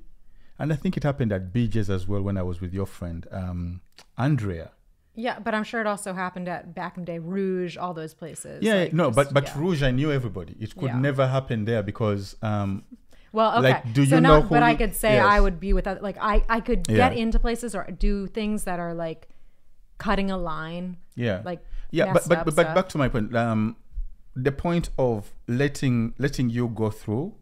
and I think it happened at BJ's as well when I was with your friend, Andrea. Yeah, but I'm sure it also happened at back in the day, Rouge, all those places. Yeah, like, but Rouge, I knew everybody. It could never happen there because... well, okay. Like, do you know who... But I could say I would be with... Like, I could get into places or do things that are like cutting a line. Yeah. Like, but back to my point. The point of letting you go through,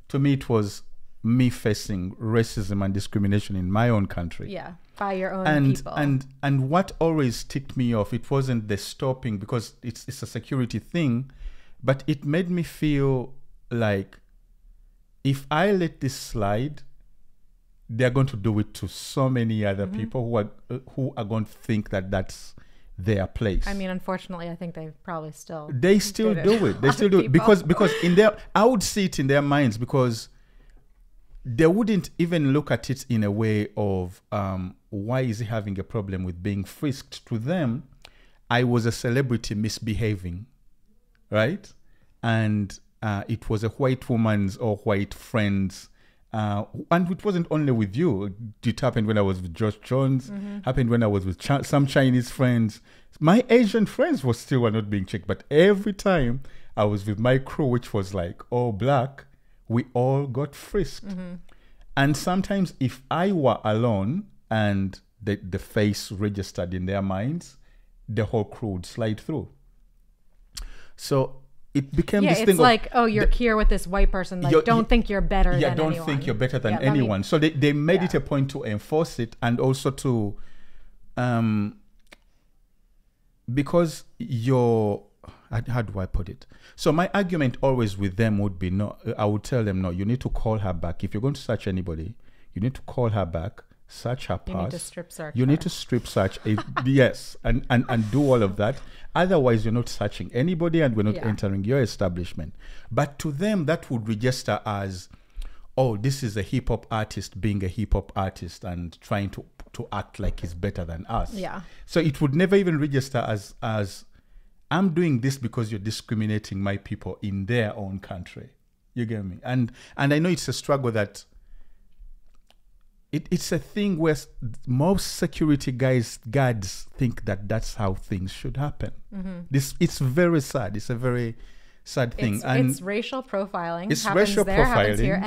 to me, it was me facing racism and discrimination in my own country. Yeah, by your own people. And what always ticked me off, it wasn't the stopping because it's a security thing, but it made me feel like if I let this slide, they're going to do it to so many other people who are going to think that that's their place. I mean, unfortunately, I think they probably still do it. They still do it because in their, I would see it in their minds because they wouldn't even look at it in a way of why is he having a problem with being frisked. To them, I was a celebrity misbehaving, right? And it was a white woman's or white friend's, and it wasn't only with you. It happened when I was with Josh Jones, happened when I was with some Chinese friends. My Asian friends were not being checked, but every time I was with my crew, which was like all black, we all got frisked. And sometimes if I were alone and the face registered in their minds, the whole crew would slide through. So it became this thing it's like, you're here with this white person. Like, don't think you're better than anyone. Yeah, don't think you're better than anyone. So they made it a point to enforce it and also to, because how do I put it? So my argument always with them would be, no, I would tell them, no, you need to call her back. If you're going to search anybody, you need to call her back, search her pass. You need to strip search. You need to strip search it, yes, and do all of that. Otherwise, you're not searching anybody and we're not entering your establishment. But to them, that would register as, oh, this is a hip hop artist being a hip hop artist and trying to act like he's better than us. Yeah. So it would never even register as I'm doing this because you're discriminating my people in their own country. You get me? And I know it's a struggle that it's a thing where most security guards think that that's how things should happen. It's very sad. It's a very sad thing. It's racial profiling. It's racial profiling. Here,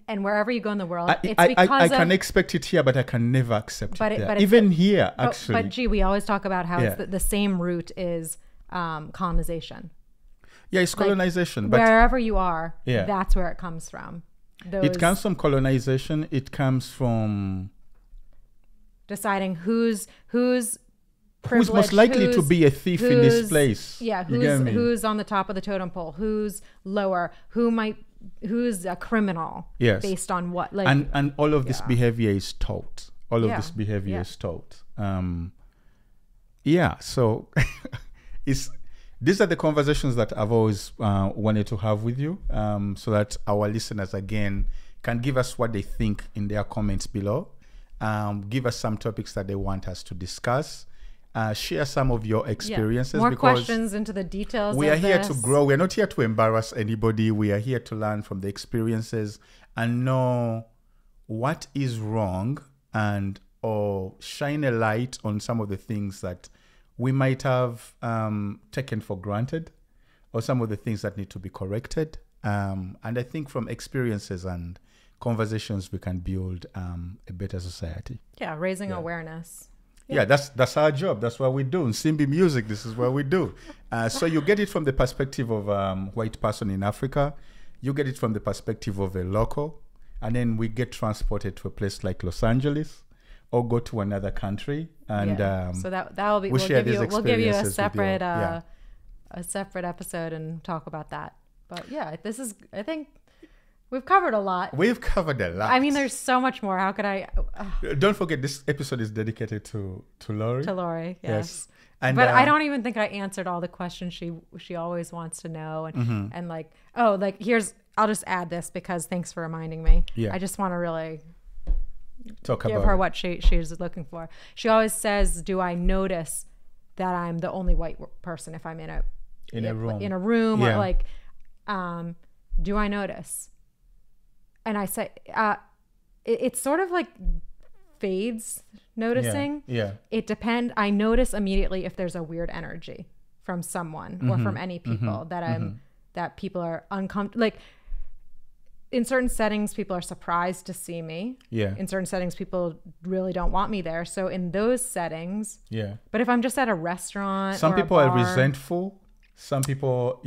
and wherever you go in the world, I can expect it here, but I can never accept it there. Even here, actually. But we always talk about how it's the same root is colonization. Yeah, it's colonization. But wherever you are, that's where it comes from. It comes from colonization. It comes from deciding who's most likely to be a thief in this place. Yeah, who's on the top of the totem pole, who's lower, who's a criminal, based on what, like, and all of this behavior is taught. All of this behavior is taught. So these are the conversations that I've always wanted to have with you, so that our listeners again can give us what they think in their comments below. Give us some topics that they want us to discuss. Share some of your experiences. More questions into the details. We are here to grow. We're not here to embarrass anybody. We are here to learn from the experiences and know what is wrong or shine a light on some of the things that we might have taken for granted, or some of the things that need to be corrected. And I think from experiences and conversations, we can build a better society. Yeah, raising awareness. Yeah, that's our job. That's what we do. Nsimbi Music, this is what we do. So you get it from the perspective of white person in Africa. You get it from the perspective of a local. And then we get transported to a place like Los Angeles or go to another country. And so that will be, we'll give you a separate a separate episode and talk about that. But yeah, this is, I think, we've covered a lot. We've covered a lot. I mean, there's so much more. How could I? Don't forget, this episode is dedicated to Lori. To Lori, yes. But I don't even think I answered all the questions she always wants to know. And and like, I'll just add this because thanks for reminding me. Yeah. I just want to really give her what she's looking for. She always says, "Do I notice that I'm the only white person if I'm in a room or like, do I notice?" And I say, it's sort of like fades noticing. Yeah. It depends. I notice immediately if there's a weird energy from someone or from any people that people are uncomfortable. Like in certain settings, people are surprised to see me. Yeah. In certain settings, people really don't want me there. So in those settings. Yeah. But if I'm just at a restaurant, some people are resentful. Some people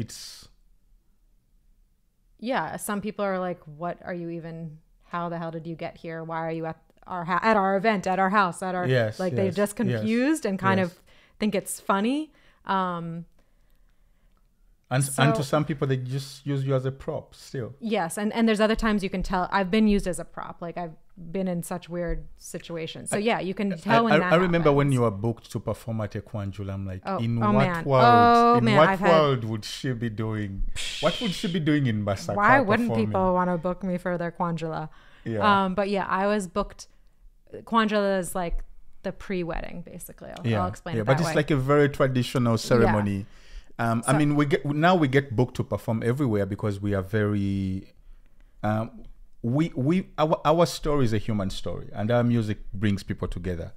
yeah, some people are like, what are you even, how the hell did you get here? Why are you at our event, at our house, at our, they're just confused and kind of think it's funny. And to some people, they just use you as a prop still. Yes, and there's other times you can tell, I've been used as a prop. Like I've been in such weird situations. So you can tell when that I remember when you were booked to perform at Kwanjula, I'm like, what world would she be doing? What would she be doing in Masaka? Why wouldn't people want to book me for their Kwanjula? Yeah. But yeah, I was booked. Kwanjula is like the pre-wedding, basically. I'll explain it that way. But it's like a very traditional ceremony. Yeah. I mean, we get booked to perform everywhere because we are very, our story is a human story, and our music brings people together.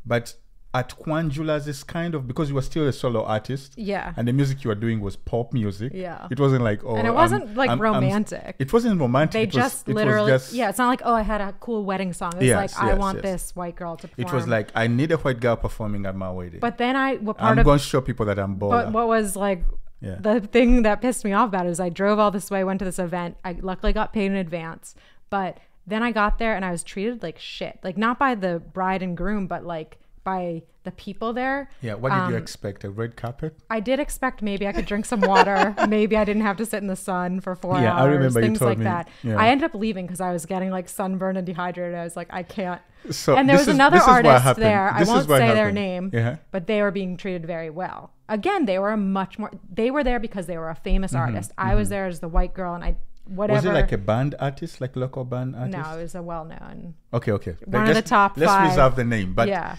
But at Kwanjula's, it's kind of, because you were still a solo artist, and the music you were doing was pop music. Yeah, it wasn't like and it wasn't romantic. It wasn't romantic. They just literally, it's not like, I had a cool wedding song. It's I want this white girl to perform. It was like, I need a white girl performing at my wedding. But then I'm going to show people that I'm bold. But what was like the thing that pissed me off about it is I drove all this way, went to this event. I luckily got paid in advance, but then I got there and I was treated like shit. Like not by the bride and groom, but like by the people there. Yeah, what did you expect? A red carpet? I did expect maybe I could drink some water. Maybe I didn't have to sit in the sun for 4 hours. I remember things you told like me. that. Yeah. I ended up leaving because I was getting like sunburned and dehydrated. I was like, I can't. So and there was another artist there. I won't say their name, but they were being treated very well. Again, they were there because they were a famous artist. I was there as the white girl, and whatever. Was it like a band artist, like local band artist? No, it was a well-known. Okay. One of the top 5. Let's reserve the name. But yeah.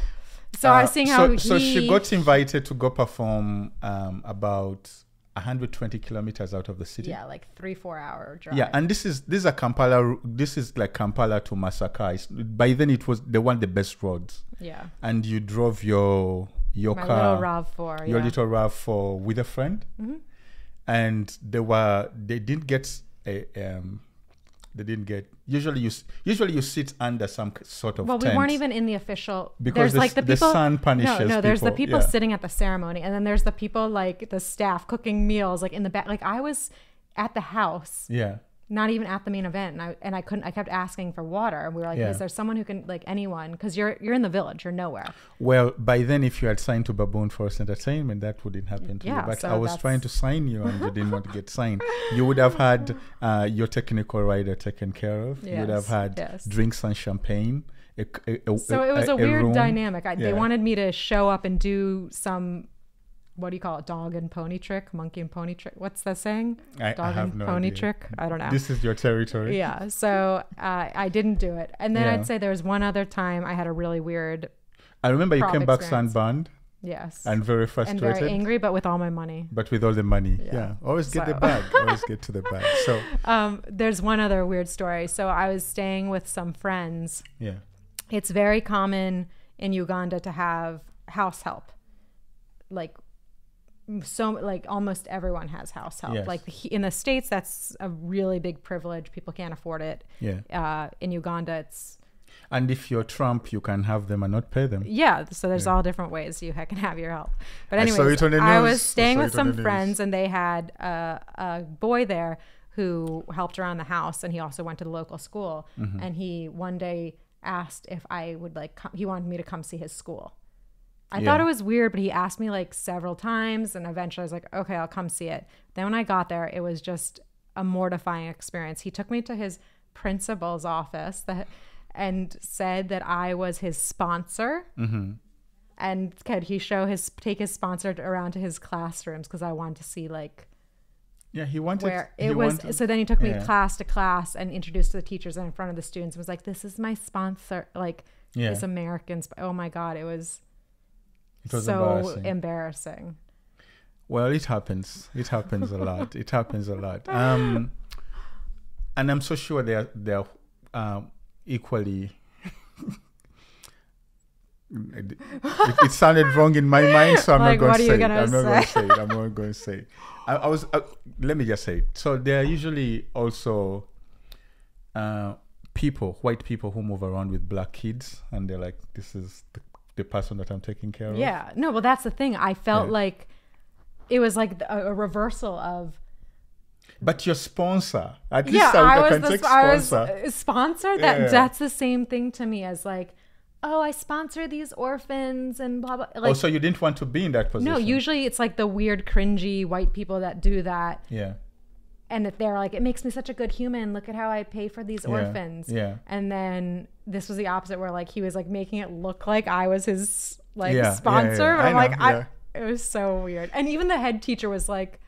So I was seeing how So she got invited to go perform about 120 kilometers out of the city. Yeah, like 3-4 hour drive. Yeah, and this is Kampala. This is like Kampala to Masaka. By then it was the the best roads. Yeah. And you drove your My car, little RAV4. your little RAV4 with a friend, and they didn't get a They didn't get. Usually you sit under some sort of tent. Well, we weren't even in the official. Because there's like the people. The sun punishes no, there's the people yeah. sitting at the ceremony, and then there's the people like the staff cooking meals, like in the back. Like I was at the house. Yeah. Not even at the main event, and I couldn't. I kept asking for water, and we were like, Yeah. "Is there someone who can like anyone?" Because you're in the village, you're nowhere. Well, by then, if you had signed to Baboon Forest Entertainment, that wouldn't happen to you. But so I was trying to sign you, and you didn't want to get signed. You would have had your technical rider taken care of. You would have had drinks and champagne. So it was a weird room. dynamic. They wanted me to show up and do some. What do you call it? Dog and pony trick? Monkey and pony trick? What's that saying? I have and no pony idea. trick? I don't know. This is your territory. Yeah. So I didn't do it. And then I'd say there was one other time I had a really weird. I remember you came back experience. sunburned. Yes. And very frustrated. And very angry, but with all my money. But with all the money. Yeah. Always get the bag. Always get to the bag. So there's one other weird story. So I was staying with some friends. Yeah. It's very common in Uganda to have house help. Like almost everyone has house help. Yes. Like in the States, that's a really big privilege. People can't afford it. Yeah. In Uganda, it's. And if you're Trump, you can have them and not pay them. Yeah. So there's all different ways you can have your help. But anyways, I was staying with some friends, and they had a boy there who helped around the house, and he also went to the local school. Mm-hmm. And he one day asked if I would he wanted me to come see his school. I thought it was weird, but he asked me like several times, and eventually I was like, okay, I'll come see it. Then when I got there, it was just a mortifying experience. He took me to his principal's office and said that I was his sponsor. Mm-hmm. And could he take his sponsor around to his classrooms, because I wanted to see he wanted so then he took me class to class and introduced to the teachers and in front of the students and was like, this is my sponsor, this American oh my God, it was so embarrassing. Well, it happens a lot. It happens a lot. And I'm so sure they're equally it sounded wrong in my mind, so I'm not going to say it. I'm not going to say it. I was let me just say it. So there are usually also white people who move around with black kids, and they're like, this is the person that I'm taking care of. Yeah. No, well, that's the thing. I felt like it was like a reversal of. But your sponsor, at least I can take sponsor. I was sponsored. That's the same thing to me as like, oh, I sponsor these orphans and blah, blah. So you didn't want to be in that position? No, usually it's like the weird, cringy white people that do that. Yeah. And if they're like, it makes me such a good human. Look at how I pay for these orphans. Yeah. And then this was the opposite, where like he was like making it look like I was his sponsor. Yeah. It was so weird. And even the head teacher was like,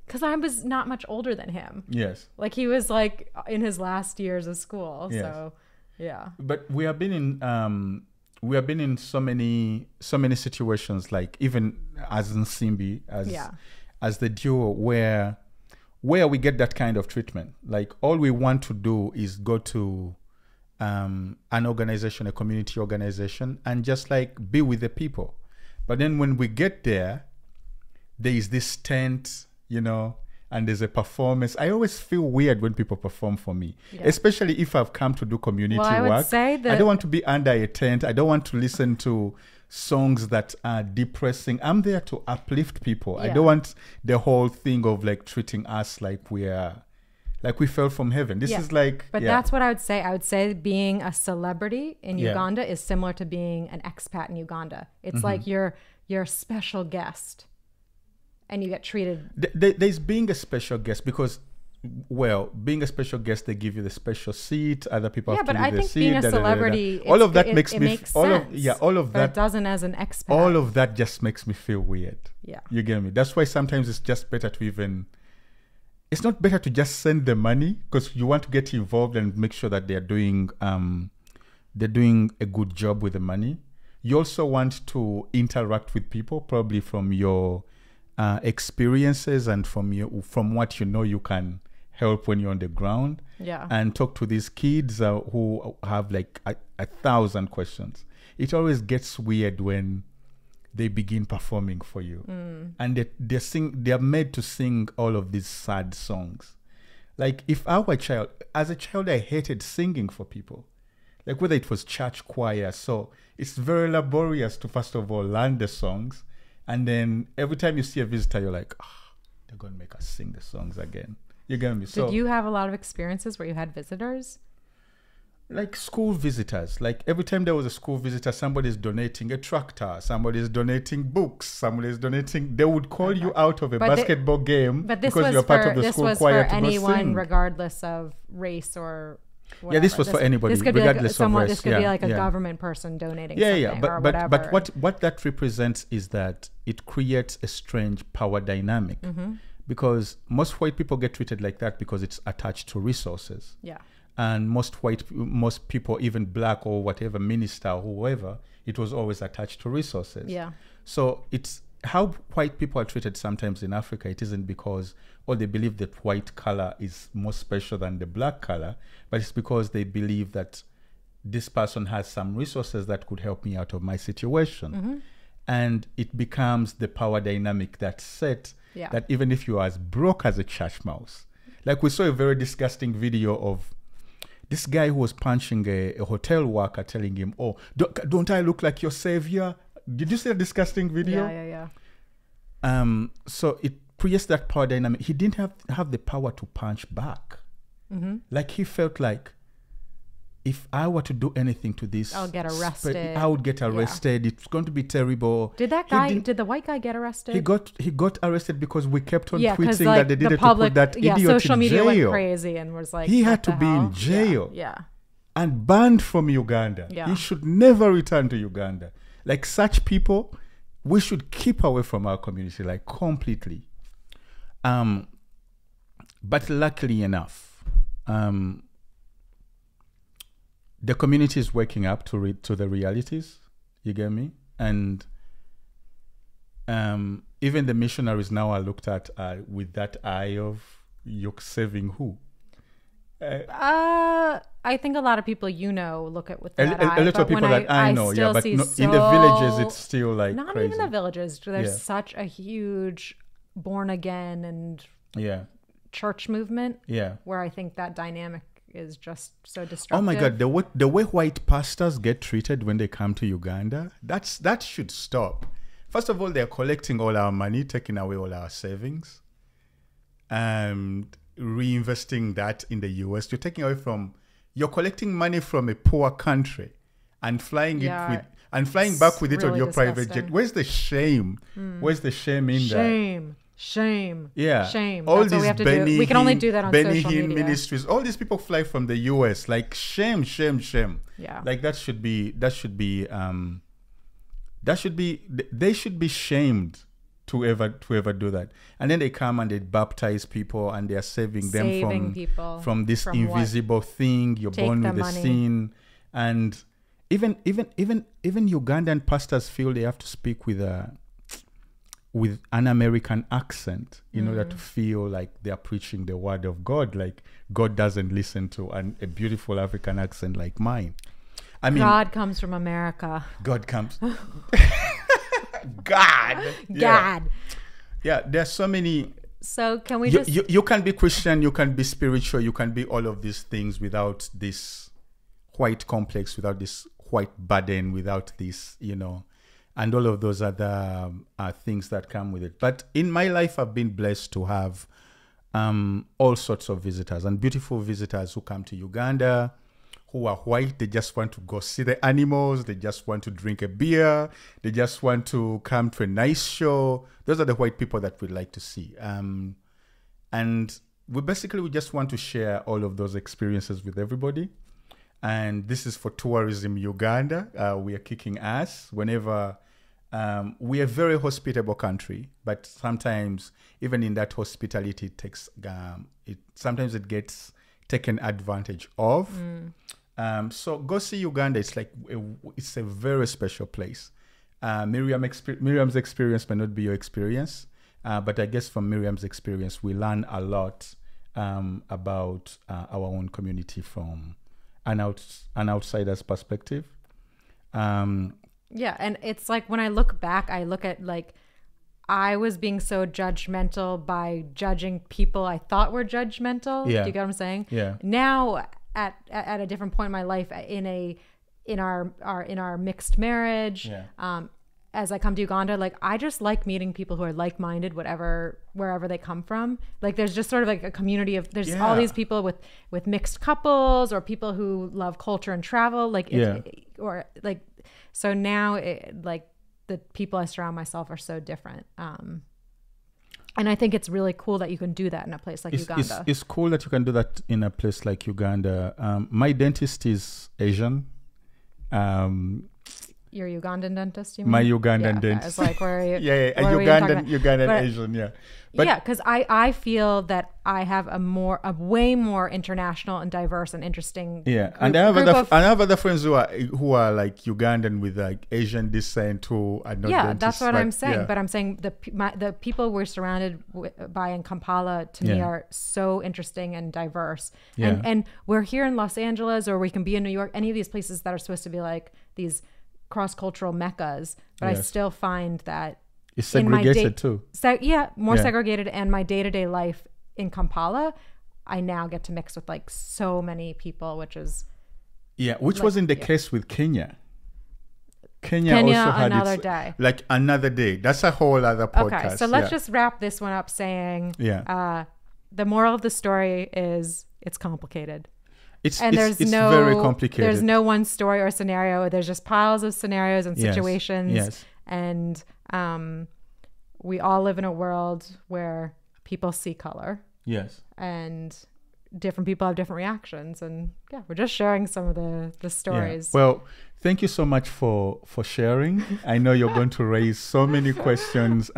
because I was not much older than him. Yes. Like he was like in his last years of school. Yes. So yeah. But we have been in so many situations, like even as Nsimbi, as the duo, where we get that kind of treatment. Like all we want to do is go to an organization, a community organization, and just like be with the people. But then when we get there is this tent, and there's a performance. I always feel weird when people perform for me, especially if I've come to do community work. I don't want to be under a tent. I don't want to listen to songs that are depressing. I'm there to uplift people. I don't want the whole thing of like treating us like we fell from heaven. This is like. But that's what I would say. I would say being a celebrity in Uganda is similar to being an expat in Uganda. It's like you're a special guest. And you get treated. There's being a special guest because, being a special guest, they give you the special seat. Other people have to leave the seat. Yeah, but I think being a celebrity, all of that makes sense. All of that. But it doesn't as an expat. All of that just makes me feel weird. Yeah. You get me? That's why sometimes it's just better to even it's not better to just send the money because you want to get involved and make sure that they're doing a good job with the money. You also want to interact with people, probably from your experiences and from what you know you can help when you're on the ground. Yeah. And talk to these kids who have like 1,000 questions. It always gets weird when they begin performing for you, and they're made to sing all of these sad songs. Like if I were as a child, I hated singing for people, like whether it was church choir. So it's very laborious to first of all learn the songs, and then every time you see a visitor, you're like, they're gonna make us sing the songs again. You're gonna be Did you have a lot of experiences where you had visitors? Like school visitors. Like every time there was a school visitor, somebody's donating a tractor, somebody's donating books, somebody's donating. They would call you out of a basketball game because you're part of the school choir to go sing. This was for anyone, regardless of race or whatever. Yeah, this was for anybody, this could be regardless like of race. This could be like a government person donating something or whatever. But what that represents is that it creates a strange power dynamic, because most white people get treated like that because it's attached to resources. Yeah. And most people, even black or whatever minister or whoever, it was always attached to resources. Yeah. So it's how white people are treated sometimes in Africa. It isn't because they believe that white color is more special than the black color, but it's because they believe that this person has some resources that could help me out of my situation. And it becomes the power dynamic that's set, that even if you are as broke as a church mouse, like we saw a very disgusting video of this guy who was punching a hotel worker, telling him, don't I look like your savior? Did you see a disgusting video? Yeah. So it creates that power dynamic. He didn't have the power to punch back. Like he felt like, if I were to do anything to this, I'll get arrested. I would get arrested. Yeah. It's going to be terrible. Did the white guy get arrested? He got arrested because we kept on tweeting that they needed to put that idiot in jail. Social media went crazy and was like, he had to be in jail. Yeah. And banned from Uganda. Yeah. He should never return to Uganda. Like such people, we should keep away from our community, like completely. But luckily enough, the community is waking up to the realities. You get me? And even the missionaries now are looked at with that eye of, you're saving who? I think a lot of people look at with that eye. A lot of people that I know, but in the villages it's still like not crazy. Even the villages. There's such a huge born again and church movement. Yeah, where I think that dynamic is just so destructive. Oh my God, the way white pastors get treated when they come to Uganda, that should stop. First of all, they're collecting all our money, taking away all our savings, and reinvesting that in the US. You're collecting money from a poor country and flying back with it on your private jet. Where's the shame? Where's the shame in that? Shame. Yeah. Shame. All That's what we have to do. We can only do that on social media. Ministries. All these people fly from the US. Like shame. Yeah. Like they should be shamed to ever do that. And then they come and they baptize people and they are saving them from this invisible thing. You're born with a sin. And even Ugandan pastors feel they have to speak with an American accent in order to feel like they are preaching the word of God. Like God doesn't listen to a beautiful African accent like mine. I mean, God comes from America. God comes. God. Yeah, there's so many. So can we you can be Christian, you can be spiritual, you can be all of these things without this white complex, without this white burden, without this, and all of those other things that come with it. But in my life, I've been blessed to have all sorts of visitors and beautiful visitors who come to Uganda, who are white. They just want to go see the animals. They just want to drink a beer. They just want to come to a nice show. Those are the white people that we like to see. And we just want to share all of those experiences with everybody. And this is for Tourism Uganda. We are kicking ass whenever we are a very hospitable country, but sometimes even in that hospitality sometimes it gets taken advantage of. So go see Uganda. It's like it's a very special place. Miriam's experience may not be your experience, but I guess from Miriam's experience, we learn a lot about our own community from an outsider's perspective. Yeah, and it's like when I look back, I look at like I was being so judgmental by judging people I thought were judgmental. Yeah. Do you get what I'm saying? Yeah. Now at a different point in my life, in our mixed marriage, as I come to Uganda, like I just like meeting people who are like-minded, wherever they come from. Like there's just sort of like a community of all these people with mixed couples or people who love culture and travel, so now like the people I surround myself are so different. And I think it's really cool that you can do that in a place like Uganda. It's cool that you can do that in a place like Uganda. My dentist is Asian. Your Ugandan dentist, you mean? My Ugandan dentist. It's like, where are you? Ugandan Asian, yeah. But because I feel that I have a way more international and diverse and interesting and I have other friends who are like Ugandan with like Asian descent who are not dentists. That's what I'm saying. But I'm saying the people we're surrounded by in Kampala to me are so interesting and diverse. And we're here in Los Angeles, or we can be in New York, any of these places that are supposed to be like these cross-cultural meccas, but I still find that it's segregated too. Segregated. And my day-to-day life in Kampala, I now get to mix with like so many people, which wasn't the case with Kenya. Kenya also had another day. That's a whole other podcast. Okay, so let's just wrap this one up saying, the moral of the story is it's complicated. It's very complicated. There's no one story or scenario. There's just piles of scenarios and situations. Yes. And we all live in a world where people see color. Yes. And different people have different reactions. And we're just sharing some of the stories. Yeah. Well, thank you so much for sharing. I know you're going to raise so many questions.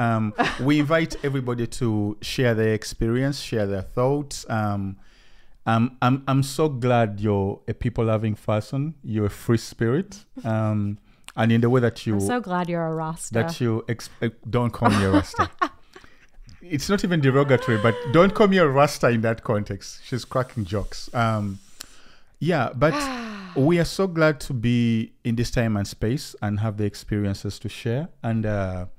We invite everybody to share their experience, share their thoughts. I'm so glad you're a people-loving person. You're a free spirit, and in the way that I'm so glad you're a Rasta. That you don't call me a Rasta. It's not even derogatory, but don't call me a Rasta in that context. She's cracking jokes. But we are so glad to be in this time and space and have the experiences to share, and a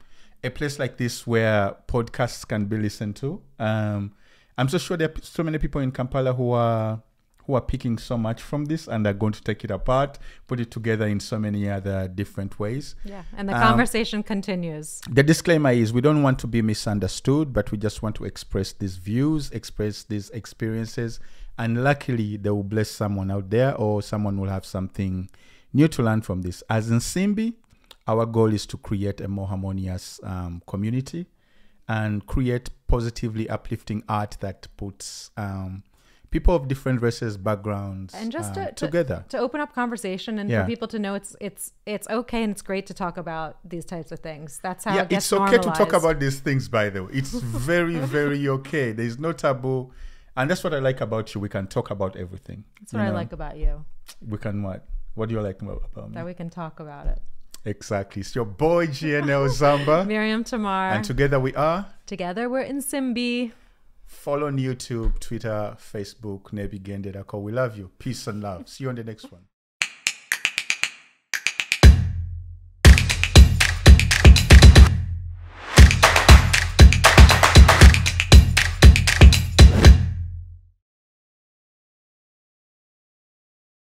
place like this where podcasts can be listened to. I'm so sure there are so many people in Kampala who are picking so much from this and are going to take it apart, put it together in so many other different ways. Yeah, and the conversation continues. The disclaimer is we don't want to be misunderstood, but we just want to express these views, express these experiences, and luckily they will bless someone out there, or someone will have something new to learn from this. As Nsimbi, our goal is to create a more harmonious community and create positively uplifting art that puts people of different races, backgrounds, and just together to open up conversation and for people to know it's okay and it's great to talk about these types of things. That's how it gets normalized. It's okay to talk about these things, by the way. It's very, very okay. There's no taboo, and that's what I like about you. We can talk about everything. That's what I like about you. We can what? What do you like about me? That we can talk about it. Exactly. It's your boy GNL Zamba, Miriam Tamar, and together we're Nsimbi. Follow on YouTube, Twitter, Facebook, Nebigendedako. We love you. Peace and love. See you on the next one.